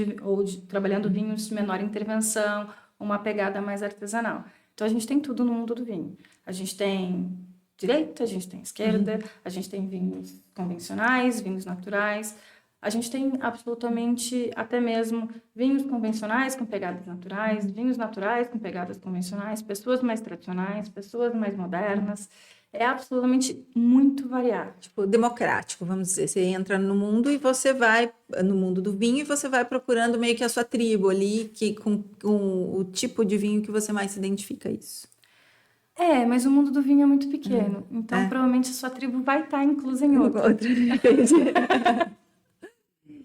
trabalhando vinhos de menor intervenção, uma pegada mais artesanal. Então, a gente tem tudo no mundo do vinho. A gente tem direita, a gente tem esquerda, a gente tem vinhos convencionais, vinhos naturais. A gente tem absolutamente, até mesmo, vinhos convencionais com pegadas naturais, vinhos naturais com pegadas convencionais, pessoas mais tradicionais, pessoas mais modernas. É absolutamente muito variado. Tipo, democrático, vamos dizer. Você entra no mundo e você vai, no mundo do vinho, e você vai procurando meio que a sua tribo ali, com o tipo de vinho que você mais se identifica, isso. Mas o mundo do vinho é muito pequeno. Então, provavelmente, a sua tribo vai estar inclusa em outra.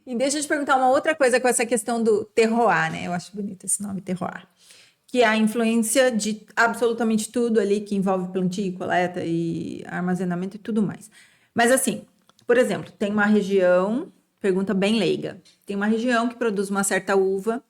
E deixa eu te perguntar uma outra coisa com essa questão do terroir, né? Eu acho bonito esse nome, terroir. Que é a influência de absolutamente tudo ali que envolve plantio, coleta e armazenamento e tudo mais. Mas assim, por exemplo, tem uma região, pergunta bem leiga, tem uma região que produz uma certa uva,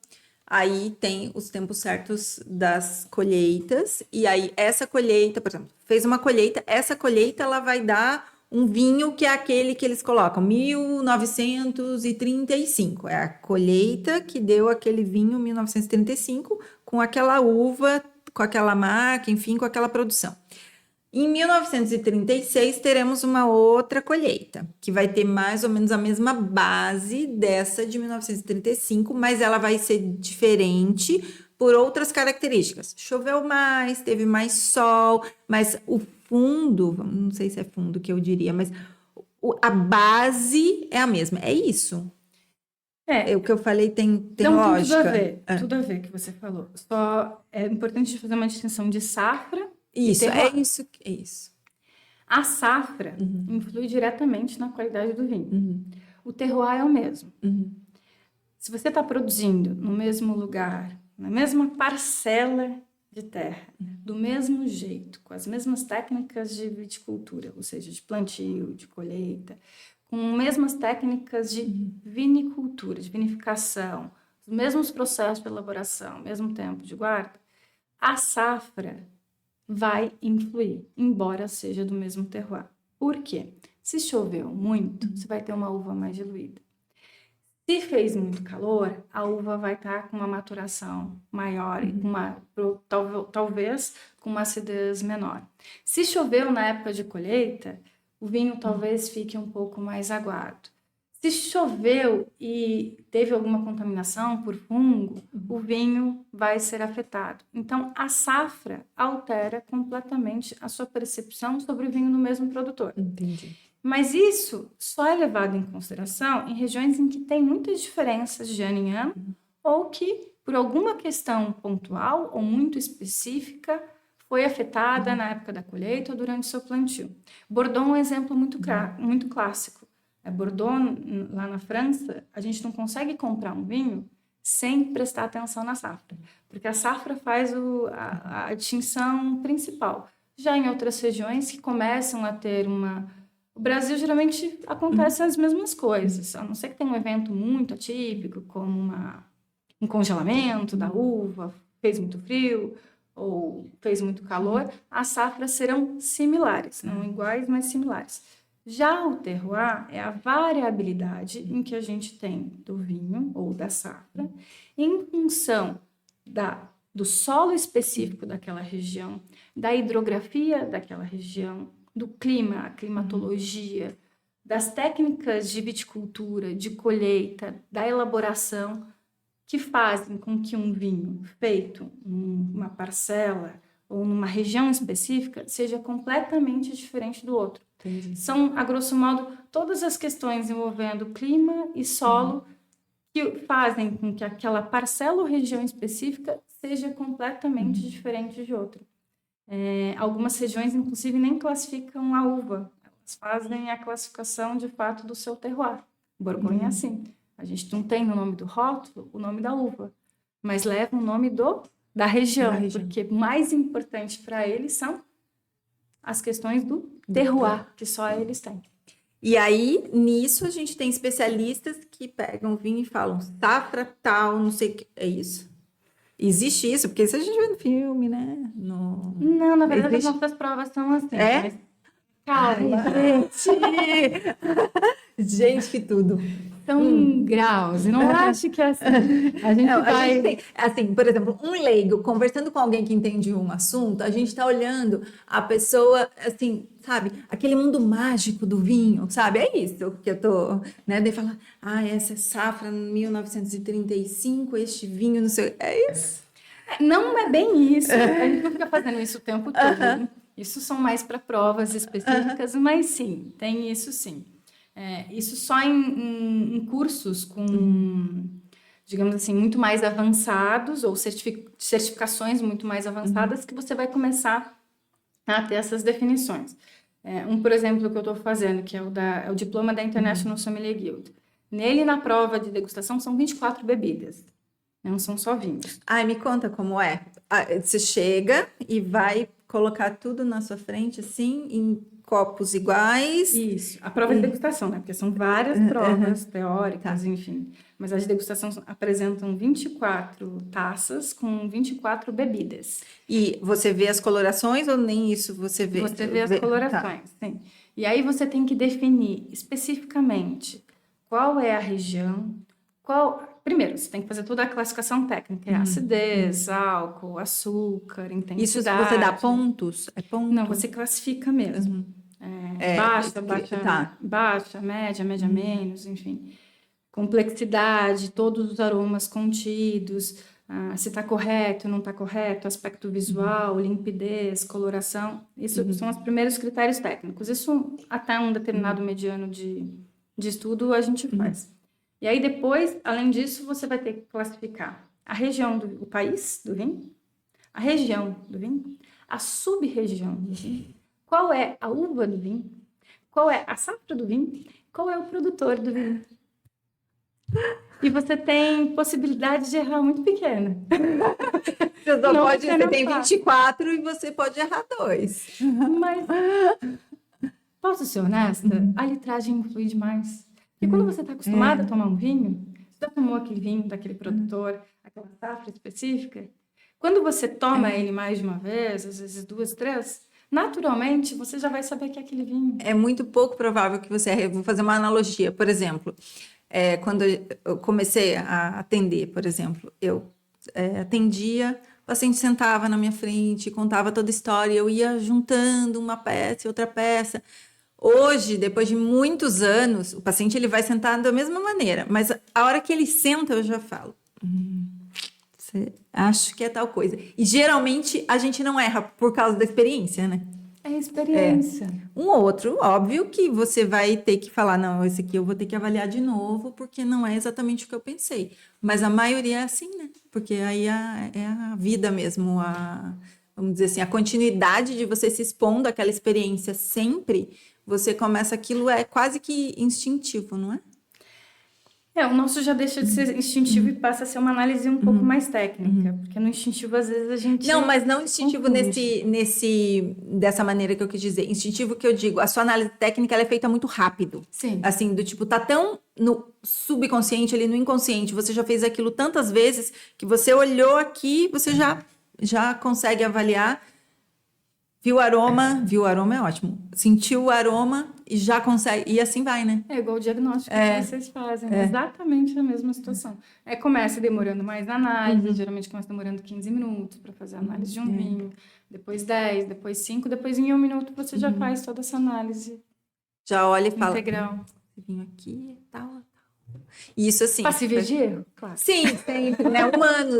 aí tem os tempos certos das colheitas, e aí essa colheita, por exemplo, fez uma colheita, essa colheita ela vai dar um vinho que é aquele que eles colocam, 1935. É a colheita que deu aquele vinho 1935 com aquela uva, com aquela marca, enfim, com aquela produção. Em 1936 teremos uma outra colheita, que vai ter mais ou menos a mesma base dessa de 1935, mas ela vai ser diferente por outras características. Choveu mais, teve mais sol, mas o fundo, não sei se é fundo que eu diria, mas a base é a mesma. É isso. O que eu falei tem não, lógica. Tudo a ver que você falou. Só é importante fazer uma distinção de safra. Isso, é isso. A safra influi diretamente na qualidade do vinho. O terroir é o mesmo. Se você está produzindo no mesmo lugar, na mesma parcela de terra, do mesmo jeito, com as mesmas técnicas de viticultura, ou seja, de plantio, de colheita, com mesmas técnicas de vinicultura, de vinificação, os mesmos processos de elaboração, mesmo tempo de guarda, a safra vai influir, embora seja do mesmo terroir. Por quê? Se choveu muito, você vai ter uma uva mais diluída. Se fez muito calor, a uva vai estar com uma maturação maior e talvez com uma acidez menor. Se choveu na época de colheita, o vinho talvez fique um pouco mais aguado. Se choveu e teve alguma contaminação por fungo, o vinho vai ser afetado. Então, a safra altera completamente a sua percepção sobre o vinho do mesmo produtor. Entendi. Mas isso só é levado em consideração em regiões em que tem muitas diferenças de ano em ano ou que, por alguma questão pontual ou muito específica, foi afetada na época da colheita ou durante o seu plantio. Bordeaux é um exemplo muito clássico. Bordeaux, lá na França, a gente não consegue comprar um vinho sem prestar atenção na safra, porque a safra faz a distinção principal. Já em outras regiões que começam a ter O Brasil, geralmente, acontecem as mesmas coisas, a não ser que tenha um evento muito atípico, como um congelamento da uva, fez muito frio, ou fez muito calor, as safras serão similares, não iguais, mas similares. Já o terroir é a variabilidade em que a gente tem do vinho ou da safra, em função do solo específico daquela região, da hidrografia daquela região, do clima, a climatologia, das técnicas de viticultura, de colheita, da elaboração, que fazem com que um vinho feito numa parcela ou numa região específica seja completamente diferente do outro. Entendi. São, a grosso modo, todas as questões envolvendo clima e solo que fazem com que aquela parcela ou região específica seja completamente diferente de outra. Algumas regiões, inclusive, nem classificam a uva. Elas fazem a classificação, de fato, do seu terroir. Borgonha é assim. A gente não tem no nome do rótulo o nome da uva, mas leva o nome da região, porque mais importante para eles são as questões do terroir, que só eles têm. E aí, nisso, a gente tem especialistas que pegam o vinho e falam safra tal, não sei o que. É isso? Existe isso? Porque isso a gente vê no filme, né? Não, na verdade, as nossas provas são assim. É? Mas... Calma. Gente! Gente, que tudo. São graus. Não acho que é assim. A gente vai... A gente tem, assim, por exemplo, um leigo conversando com alguém que entende um assunto, a gente está olhando a pessoa, assim, sabe? Aquele mundo mágico do vinho, sabe? É isso que eu tô, né? Daí falar, essa é safra 1935, este vinho, não sei. É isso. Não é bem isso. A gente não fica fazendo isso o tempo todo. Isso são mais para provas específicas, mas sim, tem isso sim. Isso só em cursos com, digamos assim, muito mais avançados ou certificações muito mais avançadas que você vai começar a ter essas definições. Por exemplo, que eu estou fazendo, que é o diploma da International Sommelier Guild. Nele, na prova de degustação, são 24 bebidas. Não são só vinhos. Me conta como é. Você chega e vai colocar tudo na sua frente, assim, em copos iguais. Isso, a prova de degustação, né? Porque são várias provas teóricas, enfim. Mas as de degustação apresentam 24 taças com 24 bebidas. E você vê as colorações ou nem isso você vê? Você vê as colorações, sim. E aí você tem que definir especificamente qual é a região, Primeiro, você tem que fazer toda a classificação técnica, acidez, álcool, açúcar, intensidade. Isso você dá pontos? É ponto? Não, você classifica mesmo. Baixa, média menos, enfim. Complexidade, todos os aromas contidos, se está correto, não está correto, aspecto visual, limpidez, coloração. Isso são os primeiros critérios técnicos. Isso, até um determinado mediano de estudo, a gente faz. E aí, depois, além disso, você vai ter que classificar a região o país do vinho, a região do vinho, a sub-região do vinho, qual é a uva do vinho, qual é a safra do vinho, qual é o produtor do vinho. E você tem possibilidade de errar muito pequena. Você tem 24 e você pode errar 2. Mas, posso ser honesta? A litragem influi demais. E quando você está acostumado a tomar um vinho, você já tomou aquele vinho daquele produtor, aquela safra específica, quando você toma ele mais de uma vez, às vezes 2, 3, naturalmente você já vai saber que é aquele vinho. É muito pouco provável que você... Vou fazer uma analogia, por exemplo, quando eu comecei a atender, por exemplo, eu atendia, o paciente sentava na minha frente, contava toda a história, eu ia juntando uma peça e outra peça. Hoje, depois de muitos anos, o paciente ele vai sentar da mesma maneira, mas a hora que ele senta, eu já falo, acho que é tal coisa. E geralmente a gente não erra por causa da experiência, né? É experiência. Um ou outro, óbvio que você vai ter que falar, não, esse aqui eu vou ter que avaliar de novo, porque não é exatamente o que eu pensei. Mas a maioria é assim, né? Porque aí é a vida mesmo, vamos dizer assim, a continuidade de você se expondo àquela experiência sempre... Você começa, aquilo é quase que instintivo, não é? O nosso já deixa de ser instintivo e passa a ser uma análise um pouco mais técnica, porque no instintivo, às vezes, a gente... Não, mas não instintivo dessa maneira que eu quis dizer. Instintivo que eu digo, a sua análise técnica ela é feita muito rápido. Sim. Assim, do tipo, tá tão no subconsciente, ali no inconsciente, você já fez aquilo tantas vezes, que você olhou aqui, você já já consegue avaliar. Viu o aroma é ótimo. Sentiu o aroma e já consegue. E assim vai, né? É igual o diagnóstico que vocês fazem, exatamente a mesma situação. Começa demorando mais a análise, geralmente começa demorando 15 minutos para fazer a análise de um vinho, depois 10, depois 5, depois em 1 minuto você já faz toda essa análise Já olha e fala. integral. Esse vinho aqui, tal. Isso assim. Passível de erro? Claro. Sim, sempre, né?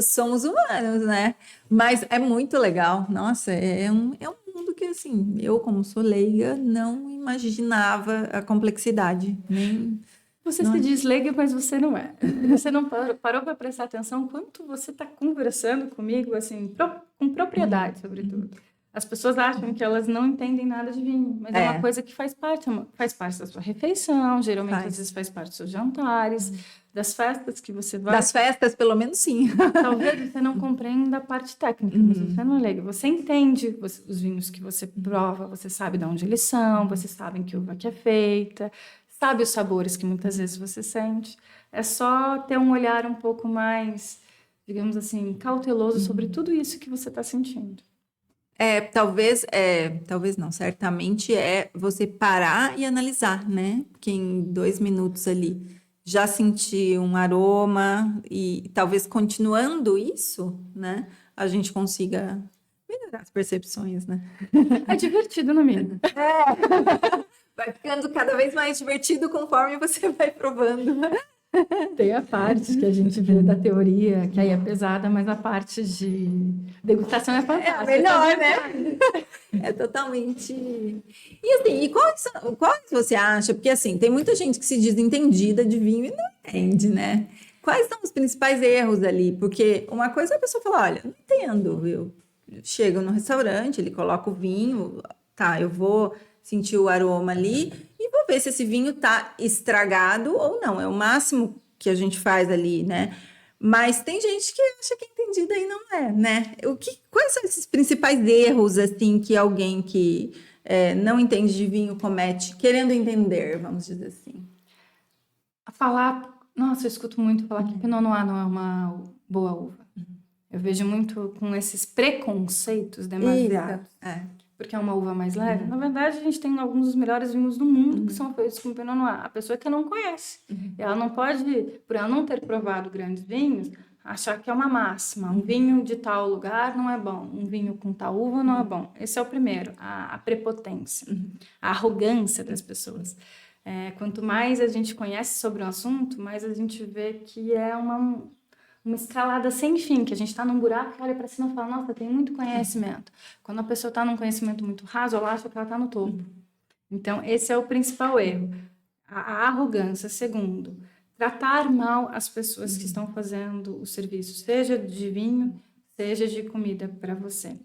Somos humanos, né? Mas é muito legal. Nossa, é um mundo que, assim, eu, como sou leiga, não imaginava a complexidade. Nem... Você se diz leiga, mas você não é. Você não parou para prestar atenção quanto você está conversando comigo, assim, com propriedade, sobretudo. As pessoas acham que elas não entendem nada de vinho, mas é uma coisa que faz parte da sua refeição, geralmente às vezes faz parte dos seus jantares, das festas que você vai. Das festas, pelo menos sim. Talvez você não compreenda a parte técnica, mas você não é leiga. Você entende os vinhos que você prova, você sabe de onde eles são, você sabe em que uva que é feita, sabe os sabores que muitas vezes você sente. É só ter um olhar um pouco mais, digamos assim, cauteloso sobre tudo isso que você está sentindo. Talvez não, certamente é você parar e analisar, né? Porque em 2 minutos ali já senti um aroma e talvez continuando isso, né? A gente consiga melhorar as percepções, né? É divertido no mínimo. Vai ficando cada vez mais divertido conforme você vai provando. Tem a parte que a gente vê da teoria, que aí é pesada, mas a parte de degustação é fantástica. É melhor, né? É totalmente... E assim, quais você acha? Porque assim, tem muita gente que se diz entendida de vinho e não entende, né? Quais são os principais erros ali? Porque uma coisa é a pessoa falar, olha, não entendo, eu chego no restaurante, ele coloca o vinho, tá, eu vou sentir o aroma ali e vou ver se esse vinho tá estragado ou não. É o máximo que a gente faz ali, né? Mas tem gente que acha que é entendida e não é, né? Quais são esses principais erros, assim, que alguém que não entende de vinho comete, querendo entender, vamos dizer assim? Nossa, eu escuto muito falar que Pinot Noir não é uma boa uva. Eu vejo muito com esses preconceitos demasiados. Porque é uma uva mais leve. Na verdade, a gente tem alguns dos melhores vinhos do mundo que são feitos com Pinot Noir. A pessoa que não conhece. Ela não pode, por ela não ter provado grandes vinhos, achar que é uma máxima. Um vinho de tal lugar não é bom. Um vinho com tal uva não é bom. Esse é o primeiro, a prepotência, a arrogância das pessoas. Quanto mais a gente conhece sobre o assunto, mais a gente vê que é uma escalada sem fim, que a gente está num buraco e olha para cima e fala, nossa, tem muito conhecimento. Quando a pessoa está num conhecimento muito raso, ela acha que ela está no topo. Então, esse é o principal erro. A arrogância. Segundo, tratar mal as pessoas que estão fazendo o serviço, seja de vinho, seja de comida para você.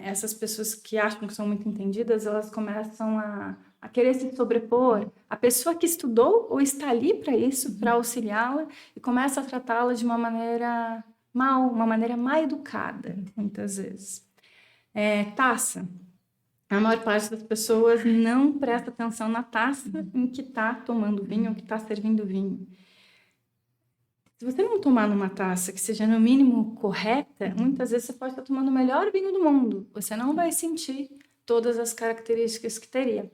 Essas pessoas que acham que são muito entendidas, elas começam a querer se sobrepor à pessoa que estudou ou está ali para isso, para auxiliá-la, e começa a tratá-la de uma maneira uma maneira mal educada, muitas vezes. Taça. A maior parte das pessoas não presta atenção na taça em que está tomando vinho ou que está servindo vinho. Se você não tomar numa taça que seja no mínimo correta, muitas vezes você pode estar tomando o melhor vinho do mundo. Você não vai sentir todas as características que teria.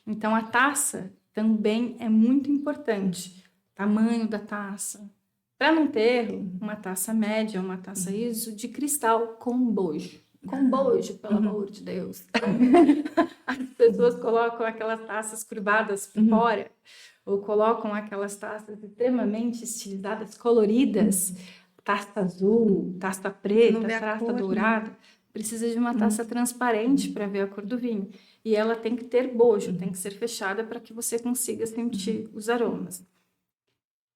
Então, a taça também é muito importante. Tamanho da taça. Para não ter uma taça média, uma taça ISO de cristal com bojo. Com bojo, pelo amor de Deus. As pessoas colocam aquelas taças curvadas fora, ou colocam aquelas taças extremamente estilizadas, coloridas, taça azul, taça preta, taça dourada. Precisa de uma taça transparente para ver a cor do vinho. E ela tem que ter bojo, tem que ser fechada para que você consiga sentir os aromas.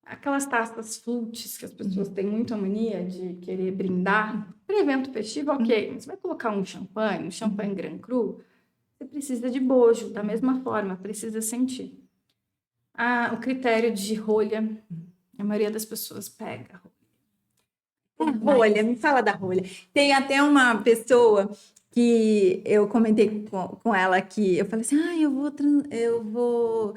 Aquelas taças flutes que as pessoas têm muita mania de querer brindar, para evento festivo, ok, mas você vai colocar um champanhe Grand Cru, você precisa de bojo, da mesma forma, precisa sentir. O critério de rolha, a maioria das pessoas pega. Rolha, me fala da rolha. Tem até uma pessoa que eu comentei com ela aqui, eu falei assim, eu vou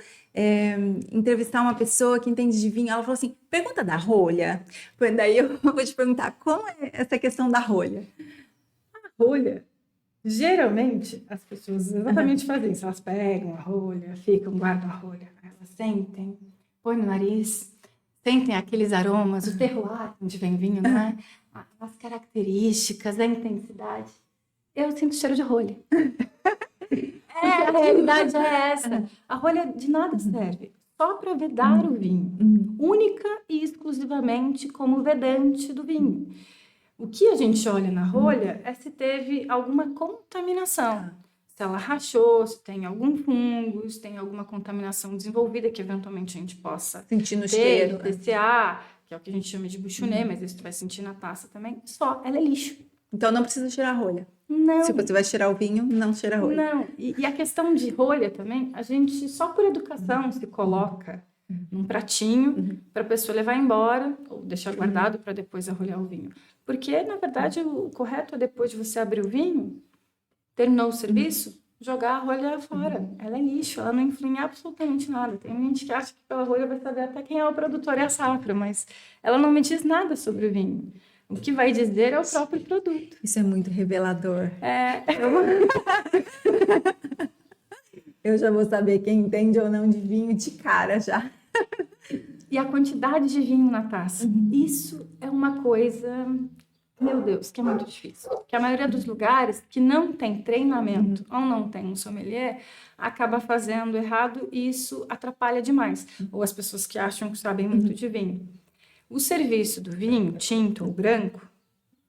entrevistar uma pessoa que entende de vinho. Ela falou assim, pergunta da rolha. Daí eu vou te perguntar, como é essa questão da rolha? rolha, geralmente, as pessoas exatamente fazem isso. Elas pegam a rolha, guardam a rolha, elas sentem, põem no nariz, sentem aqueles aromas, o terroir, onde vem vinho, não é? As características, a intensidade. Eu sinto cheiro de rolha. A realidade é essa. A rolha de nada serve, só para vedar o vinho, única e exclusivamente como vedante do vinho. O que a gente olha na rolha é se teve alguma contaminação. Se ela rachou, se tem algum fungo, se tem alguma contaminação desenvolvida que eventualmente a gente possa sentir no ter, cheiro, TCA, que é o que a gente chama de buchonê, mas isso tu vai sentir na taça também. Só, ela é lixo. Então não precisa cheirar a rolha. Não. Se você vai cheirar o vinho, não cheira a rolha. Não. E a questão de rolha também, a gente só por educação se coloca num pratinho para a pessoa levar embora ou deixar guardado para depois arrolhar o vinho. Porque, na verdade, o correto é depois de você abrir o vinho, terminou o serviço, jogar a rolha fora. Ela é lixo, ela não influi em absolutamente nada. Tem gente que acha que pela rolha vai saber até quem é o produtor e a safra, mas ela não me diz nada sobre o vinho. O que vai dizer é o próprio produto. Isso é muito revelador. Eu já vou saber quem entende ou não de vinho de cara já. E a quantidade de vinho na taça. Isso é uma coisa, meu Deus, que é muito difícil. Porque a maioria dos lugares que não tem treinamento ou não tem um sommelier, acaba fazendo errado e isso atrapalha demais. Ou as pessoas que acham que sabem muito de vinho. O serviço do vinho, tinto ou branco,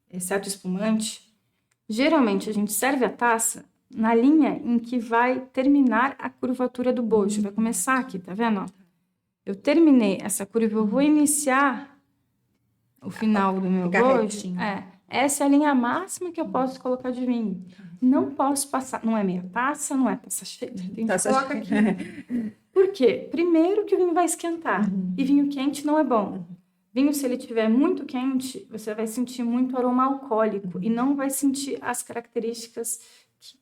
exceto espumante, geralmente a gente serve a taça na linha em que vai terminar a curvatura do bojo. Vai começar aqui, tá vendo? Eu terminei essa curva, eu vou iniciar o final do meu bojo. Essa é a linha máxima que eu posso colocar de vinho. Não posso passar, não é meia taça, não é taça cheia. A gente coloca aqui. Por quê? Primeiro que o vinho vai esquentar. E vinho quente não é bom. Vinho, se ele estiver muito quente, você vai sentir muito aroma alcoólico e não vai sentir as características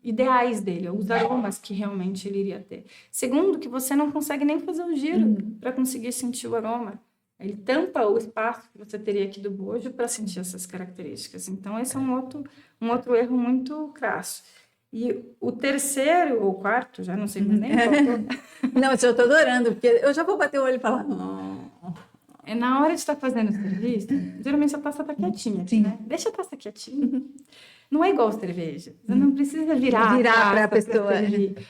ideais dele, os aromas que realmente ele iria ter. Segundo, que você não consegue nem fazer o giro para conseguir sentir o aroma. Ele tampa o espaço que você teria aqui do bojo para sentir essas características. Então, esse é um outro erro muito crasso. E o terceiro ou quarto, já não sei mais nem qual. Não, eu estou adorando, porque eu já vou bater o olho e falar... É na hora de estar fazendo o serviço, geralmente a taça está quietinha, né? Deixa a taça quietinha. Não é igual cerveja. Você não precisa virar para a pessoa.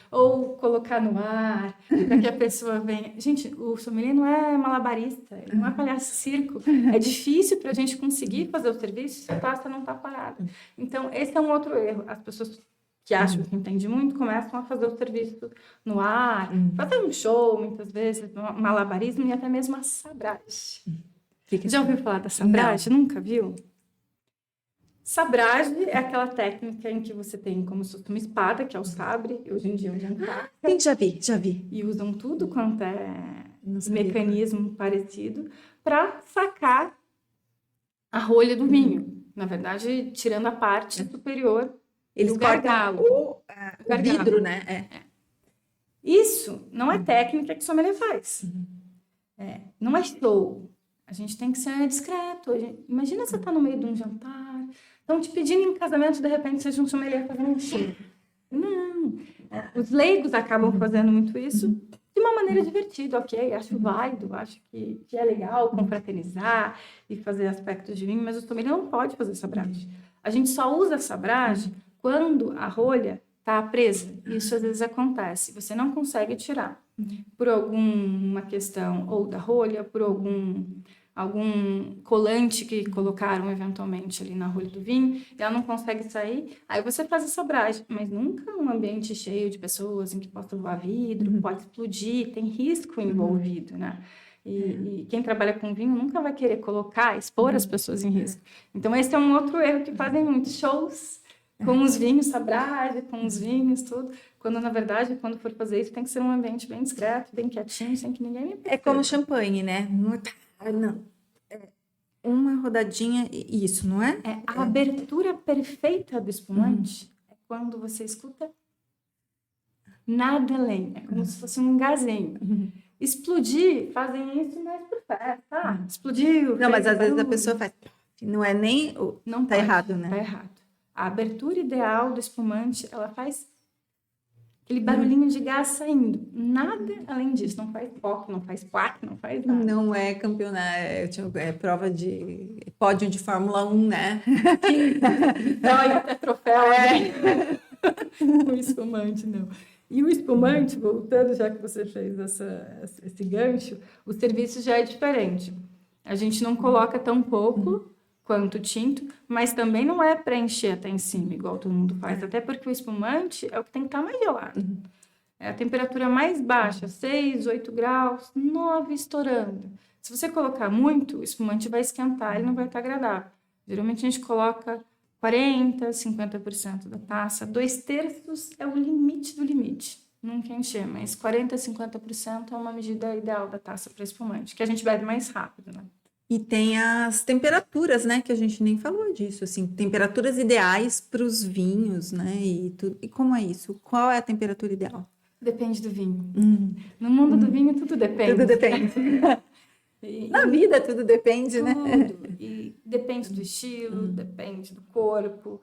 Ou colocar no ar, para que a pessoa venha. Gente, o sommelier não é malabarista, ele não é palhaço circo. É difícil para a gente conseguir fazer o serviço se a taça não está parada. Então, esse é um outro erro. As pessoas que acham que entendem muito começam a fazer o serviço no ar, fazer um show, muitas vezes, malabarismo e até mesmo a sabragem. Já ouviu falar da sabragem? Nunca viu? Sabragem é aquela técnica em que você tem como se fosse uma espada, que é o sabre, hoje em dia usam faca. Sim, já vi. E usam tudo quanto é mecanismo parecido para sacar a rolha do vinho. Na verdade, tirando a parte superior. Eles cortam o vidro, né? Isso não é técnica que o sommelier faz. Não é show. A gente tem que ser discreto. Imagina você tá no meio de um jantar, estão te pedindo em casamento, de repente seja um sommelier fazendo um show. Não. Os leigos acabam fazendo muito isso de uma maneira divertida, ok? Acho válido, acho que é legal confraternizar e fazer aspectos de vinho, mas o sommelier não pode fazer sabragem. A gente só usa sabragem quando a rolha está presa. Isso às vezes acontece. Você não consegue tirar por alguma questão ou da rolha, por algum colante que colocaram eventualmente ali na rolha do vinho, e ela não consegue sair, aí você faz a sabragem, mas nunca um ambiente cheio de pessoas em que possa voar vidro, pode explodir, tem risco envolvido, né? E quem trabalha com vinho nunca vai querer expor as pessoas em risco. Então, esse é um outro erro que fazem muitos shows com os vinhos, sabragem, com os vinhos, tudo. Quando, na verdade, quando for fazer isso, tem que ser um ambiente bem discreto, bem quietinho, sem que ninguém me perceba. É como champanhe, né? Não. Uma rodadinha, isso, não é? A abertura perfeita do espumante é quando você escuta nada além. É como se fosse um gazinho. Explodir, fazem isso mais por festa. Explodiu. Não, mas às vezes a pessoa faz... Não é nem... Não tá errado, né? Tá errado. A abertura ideal do espumante, ela faz aquele barulhinho de gás saindo. Nada além disso. Não faz pop, não faz plaque, não faz nada. Não é campeonato, é prova de pódio de Fórmula 1, né? Dói até troféu. O espumante, não. E o espumante, voltando, já que você fez esse gancho, o serviço já é diferente. A gente não coloca tão pouco quanto tinto, mas também não é para encher até em cima, igual todo mundo faz. Até porque o espumante é o que tem que estar mais gelado. É a temperatura mais baixa, 6, 8 graus, 9 estourando. Se você colocar muito, o espumante vai esquentar, ele não vai estar agradável. Geralmente a gente coloca 40%, 50% da taça. 2/3 é o limite do limite. Nunca encher, mas 40%, 50% é uma medida ideal da taça para espumante, que a gente bebe mais rápido, né? E tem as temperaturas, né? Que a gente nem falou disso, assim, temperaturas ideais para os vinhos, né? E tudo. E como é isso? Qual é a temperatura ideal? Depende do vinho. No mundo do vinho, tudo depende. Tudo depende. Na vida, tudo depende, né? Tudo. E depende do estilo, depende do corpo.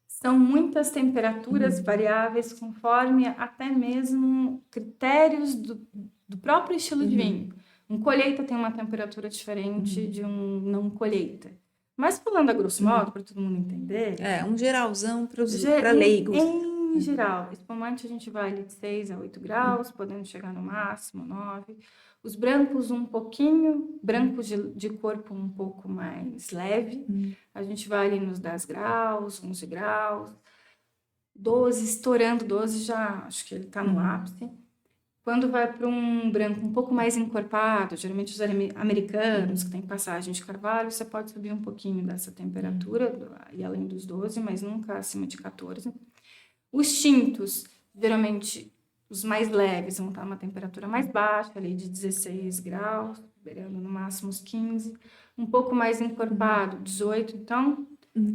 São muitas temperaturas variáveis conforme até mesmo critérios do próprio estilo de vinho. Um colheita tem uma temperatura diferente de um não colheita. Mas falando a grosso modo, para todo mundo entender... É, um geralzão para leigos. Em geral, espumante a gente vai ali de 6 a 8 graus, podendo chegar no máximo 9. Os brancos um pouquinho, brancos de corpo um pouco mais leve. A gente vai ali nos 10 graus, 11 graus. 12, estourando 12 já, acho que ele está no ápice. Quando vai para um branco um pouco mais encorpado, geralmente os americanos que têm passagem de carvalho, você pode subir um pouquinho dessa temperatura, e além dos 12, mas nunca acima de 14. Os tintos, geralmente, os mais leves vão estar uma temperatura mais baixa, ali de 16 graus, beirando no máximo os 15. Um pouco mais encorpado, 18. Então,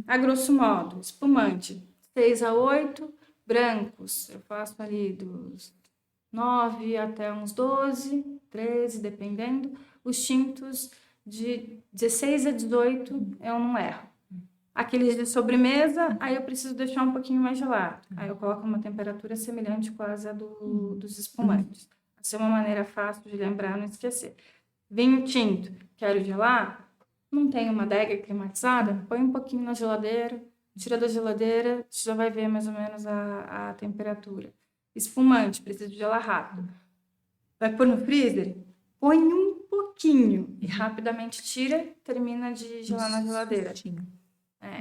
a grosso modo, espumante, 6 a 8. Brancos, eu faço ali dos 9 até uns 12, 13, dependendo. Os tintos, de 16 a 18, eu não erro. Aqueles de sobremesa, aí eu preciso deixar um pouquinho mais gelado. Aí eu coloco uma temperatura semelhante quase à dos espumantes. Essa é uma maneira fácil de lembrar, não esquecer. Vinho tinto, quero gelar? Não tem uma adega climatizada? Põe um pouquinho na geladeira, tira da geladeira, você já vai ver mais ou menos a temperatura. Espumante, preciso gelar rápido. Vai pôr no freezer? Põe um pouquinho e rapidamente tira, termina de gelar na geladeira.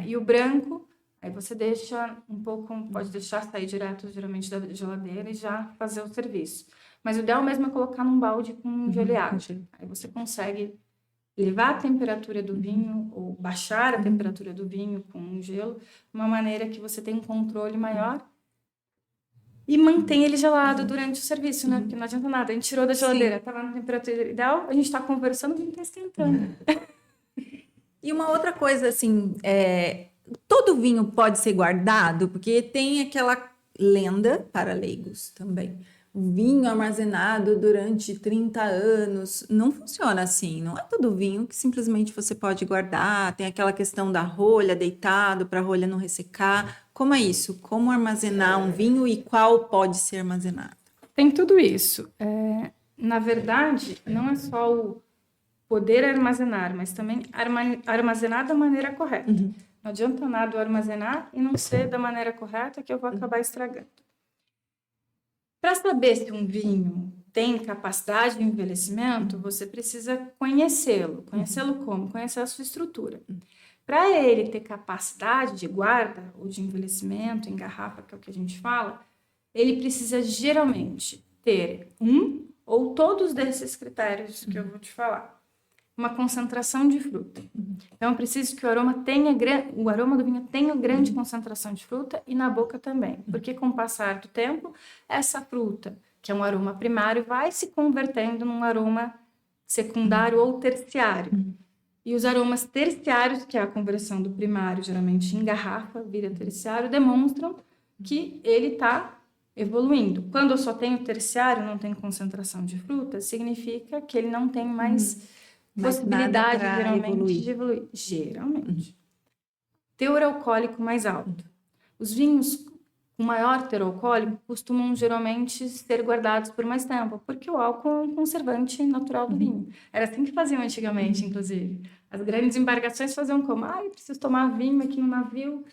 E o branco, aí você deixa um pouco, pode deixar sair direto, geralmente, da geladeira e já fazer o serviço. Mas o ideal mesmo é colocar num balde com geleagem. Aí você consegue levar a temperatura do vinho ou baixar a temperatura do vinho com um gelo, de uma maneira que você tem um controle maior e mantém ele gelado durante o serviço, né? Porque não adianta nada, a gente tirou da geladeira, estava na temperatura ideal, a gente está conversando, o vinho está esquentando. E uma outra coisa, assim, todo vinho pode ser guardado, porque tem aquela lenda para leigos também. O vinho armazenado durante 30 anos, não funciona assim, não é todo vinho que simplesmente você pode guardar, tem aquela questão da rolha deitado para a rolha não ressecar. Como é isso? Como armazenar um vinho e qual pode ser armazenado? Tem tudo isso. Na verdade, não é só o poder armazenar, mas também armazenar da maneira correta. Não adianta nada eu armazenar e não ser da maneira correta que eu vou acabar estragando. Para saber se um vinho tem capacidade de envelhecimento, você precisa conhecê-lo. Conhecê-lo como? Conhecer a sua estrutura. Para ele ter capacidade de guarda ou de envelhecimento em garrafa, que é o que a gente fala, ele precisa geralmente ter um ou todos desses critérios que eu vou te falar. Uma concentração de fruta. Então, eu preciso que o aroma do vinho tenha grande concentração de fruta e na boca também. Porque com o passar do tempo, essa fruta, que é um aroma primário, vai se convertendo num aroma secundário ou terciário. E os aromas terciários, que é a conversão do primário, geralmente em garrafa, vira terciário, demonstram que ele está evoluindo. Quando eu só tenho terciário, não tem concentração de fruta, significa que ele não tem mais possibilidade, geralmente, de evoluir. Geralmente. Teor alcoólico mais alto. Os vinhos com maior teor alcoólico costumam geralmente ser guardados por mais tempo, porque o álcool é um conservante natural do vinho. Era assim que faziam antigamente, inclusive. As grandes embarcações faziam como? Eu preciso tomar vinho aqui no navio,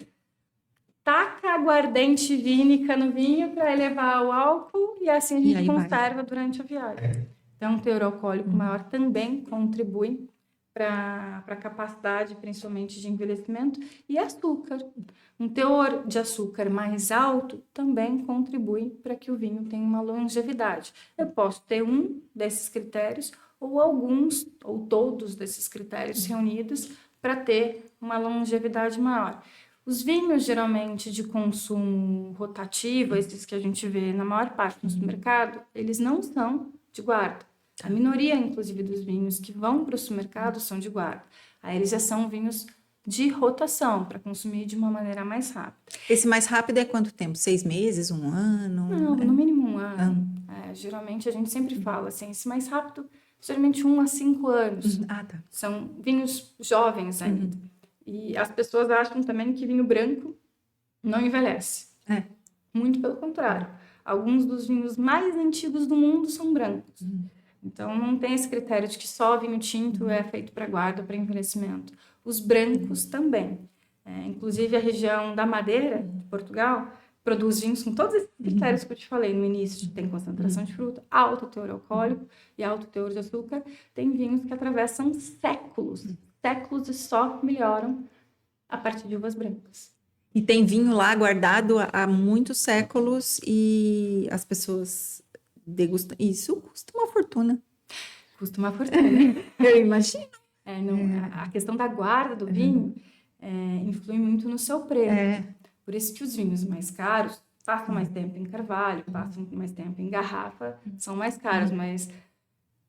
taca aguardente vínica no vinho para elevar o álcool e assim a gente conserva durante a viagem. Então, o teor alcoólico maior também contribui para a capacidade, principalmente, de envelhecimento. E açúcar. Um teor de açúcar mais alto também contribui para que o vinho tenha uma longevidade. Eu posso ter um desses critérios ou alguns, ou todos desses critérios reunidos para ter uma longevidade maior. Os vinhos, geralmente, de consumo rotativo, esses que a gente vê na maior parte do supermercado, eles não são de guarda. A minoria, inclusive, dos vinhos que vão para o supermercado são de guarda. Aí eles já são vinhos de rotação, para consumir de uma maneira mais rápida. Esse mais rápido é quanto tempo? 6 meses? 1 ano? Não, no mínimo 1 ano. Geralmente, a gente sempre fala assim, esse mais rápido, geralmente 1 a 5 anos. Tá. São vinhos jovens ainda. E as pessoas acham também que vinho branco não envelhece. Muito pelo contrário. Alguns dos vinhos mais antigos do mundo são brancos. Então, não tem esse critério de que só vinho tinto é feito para guarda, para envelhecimento. Os brancos também. Inclusive, a região da Madeira, de Portugal, produz vinhos com todos esses critérios que eu te falei no início. Tem concentração de fruta, alto teor alcoólico e alto teor de açúcar. Tem vinhos que atravessam séculos e só melhoram a partir de uvas brancas. E tem vinho lá guardado há muitos séculos e as pessoas degustam. Isso custa uma fortuna. Custa uma fortuna. Eu imagino. A questão da guarda do vinho influi muito no seu preço. Por isso que os vinhos mais caros passam mais tempo em carvalho, passam mais tempo em garrafa, são mais caros, mas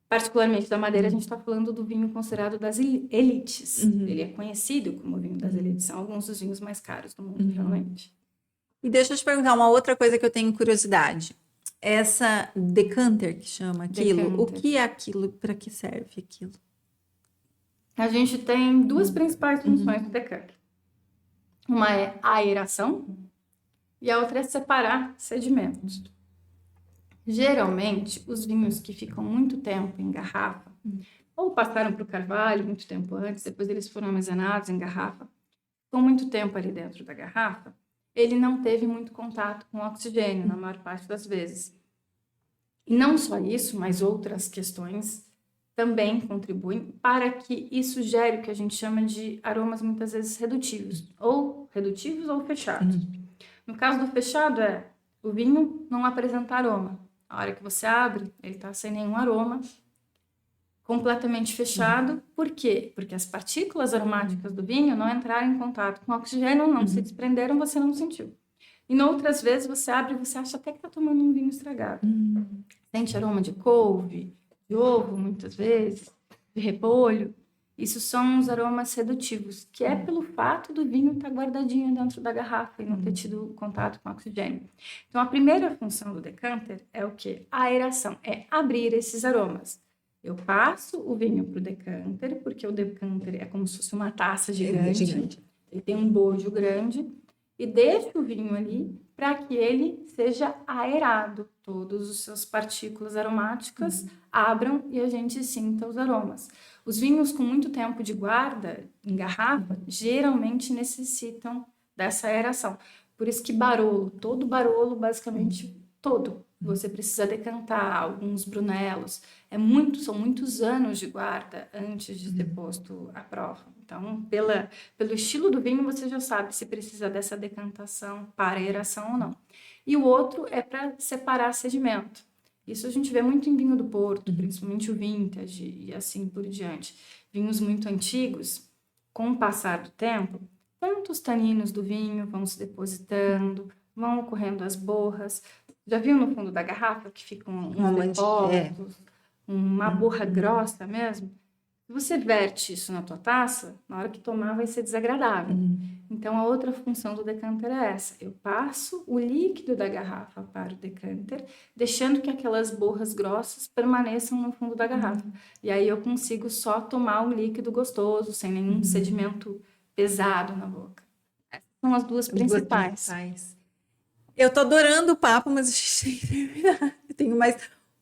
particularmente da Madeira, a gente está falando do vinho considerado das elites. Ele é conhecido como vinho das elites. São alguns dos vinhos mais caros do mundo, realmente. E deixa eu te perguntar uma outra coisa que eu tenho curiosidade. Essa decanter que chama aquilo, o que é aquilo? Para que serve aquilo? A gente tem duas principais funções do decanter. Uma é a aeração e a outra é separar sedimentos. Geralmente, os vinhos que ficam muito tempo em garrafa, ou passaram para o carvalho muito tempo antes, depois eles foram armazenados em garrafa, ficam muito tempo ali dentro da garrafa, ele não teve muito contato com oxigênio, na maior parte das vezes. E não só isso, mas outras questões também contribuem para que isso gere o que a gente chama de aromas muitas vezes redutivos ou fechados. No caso do fechado o vinho não apresenta aroma. A hora que você abre, ele está sem nenhum aroma, completamente fechado. Por quê? Porque as partículas aromáticas do vinho não entraram em contato com o oxigênio, não se desprenderam, você não sentiu. E outras vezes você abre e você acha até que está tomando um vinho estragado. Sente aroma de couve, de ovo, muitas vezes, de repolho. Isso são os aromas redutivos, que é pelo fato do vinho estar guardadinho dentro da garrafa e não ter tido contato com oxigênio. Então, a primeira função do decanter é o quê? A aeração, é abrir esses aromas. Eu passo o vinho para o decanter, porque o decanter é como se fosse uma taça gigante. Ele tem um bojo grande e deixo o vinho ali para que ele seja aerado. Todas as suas partículas aromáticas abram e a gente sinta os aromas. Os vinhos com muito tempo de guarda em garrafa geralmente necessitam dessa aeração. Por isso que barolo, todo barolo, basicamente todo, você precisa decantar. Alguns brunelos. São muitos anos de guarda antes de ser posto à prova. Então, pelo estilo do vinho, você já sabe se precisa dessa decantação para aeração ou não. E o outro é para separar sedimento. Isso a gente vê muito em vinho do Porto, principalmente o vintage e assim por diante. Vinhos muito antigos, com o passar do tempo, tanto os taninos do vinho vão se depositando, vão ocorrendo as borras. Já viu no fundo da garrafa que ficam uns depósitos, uma borra grossa mesmo? Se você verte isso na tua taça, na hora que tomar vai ser desagradável. Então, a outra função do decanter é essa. Eu passo o líquido da garrafa para o decanter, deixando que aquelas borras grossas permaneçam no fundo da garrafa. E aí eu consigo só tomar um líquido gostoso, sem nenhum sedimento pesado na boca. Essa são as duas principais. Eu tô adorando o papo, mas a gente tem que terminar. Eu tenho mais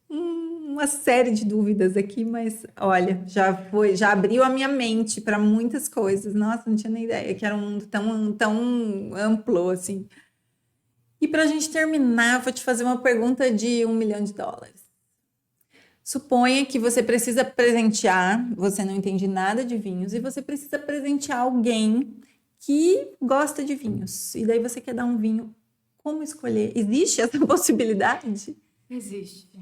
uma série de dúvidas aqui, mas olha, já abriu a minha mente para muitas coisas. Nossa, não tinha nem ideia que era um mundo tão amplo assim. E para a gente terminar, eu vou te fazer uma pergunta de $1 milhão. Suponha que você precisa presentear, você não entende nada de vinhos, e você precisa presentear alguém que gosta de vinhos. E daí você quer dar um vinho. Como escolher? Existe essa possibilidade? Existe.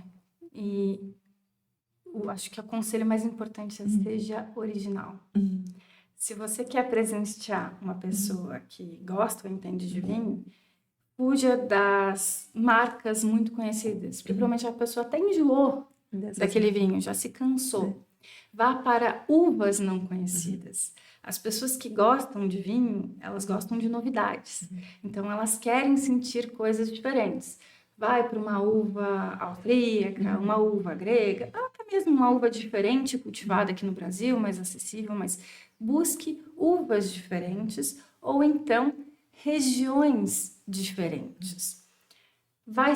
E eu acho que o conselho mais importante é seja original. Se você quer presentear uma pessoa que gosta ou entende de vinho, fuja das marcas muito conhecidas. Porque provavelmente a pessoa até enjoou daquele vinho, já se cansou. Vá para uvas não conhecidas. As pessoas que gostam de vinho, elas gostam de novidades. Então, elas querem sentir coisas diferentes. Vai para uma uva austríaca, uma uva grega, até mesmo uma uva diferente, cultivada aqui no Brasil, mais acessível, mas busque uvas diferentes ou então regiões diferentes. Vai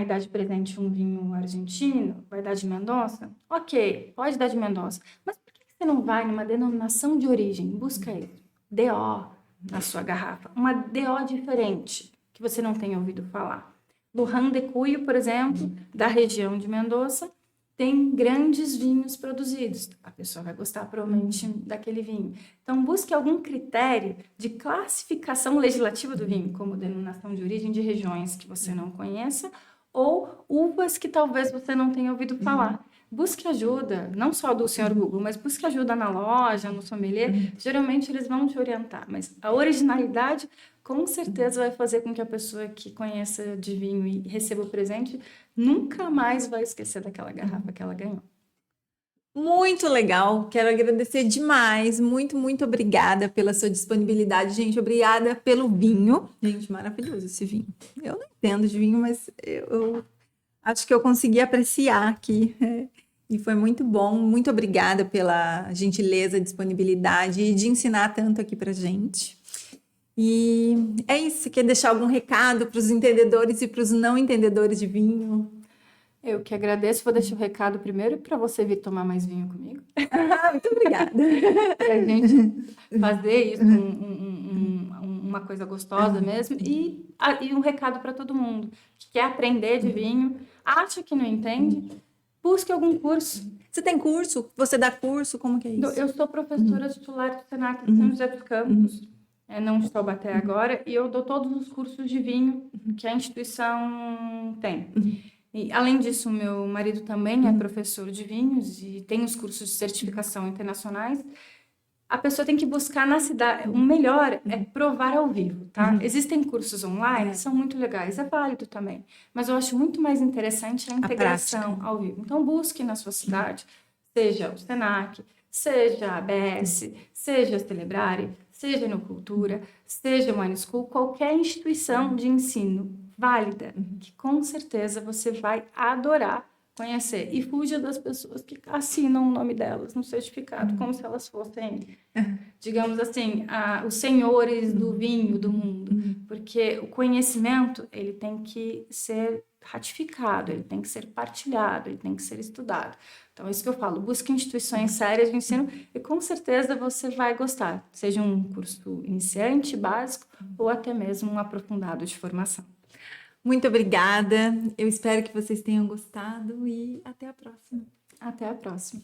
dar de presente um vinho argentino? Vai dar de Mendoza? Ok, pode dar de Mendoza. Mas por que você não vai numa denominação de origem? Busca aí, DO na sua garrafa. Uma DO diferente, que você não tenha ouvido falar. Lujan de Cuyo, por exemplo, da região de Mendoza, tem grandes vinhos produzidos. A pessoa vai gostar provavelmente daquele vinho. Então, busque algum critério de classificação legislativa do vinho, como denominação de origem de regiões que você não conheça ou uvas que talvez você não tenha ouvido falar. Busque ajuda, não só do senhor Google, mas busque ajuda na loja, no sommelier. Geralmente, eles vão te orientar, mas a originalidade com certeza vai fazer com que a pessoa que conheça de vinho e receba o presente nunca mais vai esquecer daquela garrafa que ela ganhou. Muito legal, quero agradecer demais, muito obrigada pela sua disponibilidade, gente, obrigada pelo vinho, gente, maravilhoso esse vinho, eu não entendo de vinho, mas eu acho que eu consegui apreciar aqui, e foi muito bom, muito obrigada pela gentileza, disponibilidade e de ensinar tanto aqui pra gente. E é isso, quer deixar algum recado para os entendedores e para os não entendedores de vinho? Eu que agradeço, vou deixar o recado primeiro para você vir tomar mais vinho comigo. Muito obrigada. Para a gente fazer isso uma coisa gostosa mesmo. E um recado para todo mundo que quer aprender de vinho, acha que não entende, busque algum curso. Você tem curso? Você dá curso? Como que é isso? Eu sou professora titular do Senac de São José dos Campos. Não estou Taubaté agora, e eu dou todos os cursos de vinho que a instituição tem. E, além disso, meu marido também é professor de vinhos e tem os cursos de certificação internacionais. A pessoa tem que buscar na cidade. O melhor é provar ao vivo, tá? Existem cursos online, que são muito legais, é válido também. Mas eu acho muito mais interessante a integração ao vivo. Então, busque na sua cidade, seja o Senac, seja a ABS, seja a Celebrare, seja no Cultura, seja o Wine School, qualquer instituição de ensino válida, que com certeza você vai adorar conhecer. E fuja das pessoas que assinam o nome delas no certificado, como se elas fossem, digamos assim, os senhores do vinho do mundo. Porque o conhecimento, ele tem que ser ratificado, ele tem que ser partilhado, ele tem que ser estudado. Então, é isso que eu falo, busque instituições sérias de ensino e com certeza você vai gostar, seja um curso iniciante, básico, ou até mesmo um aprofundado de formação. Muito obrigada, eu espero que vocês tenham gostado e até a próxima. Até a próxima.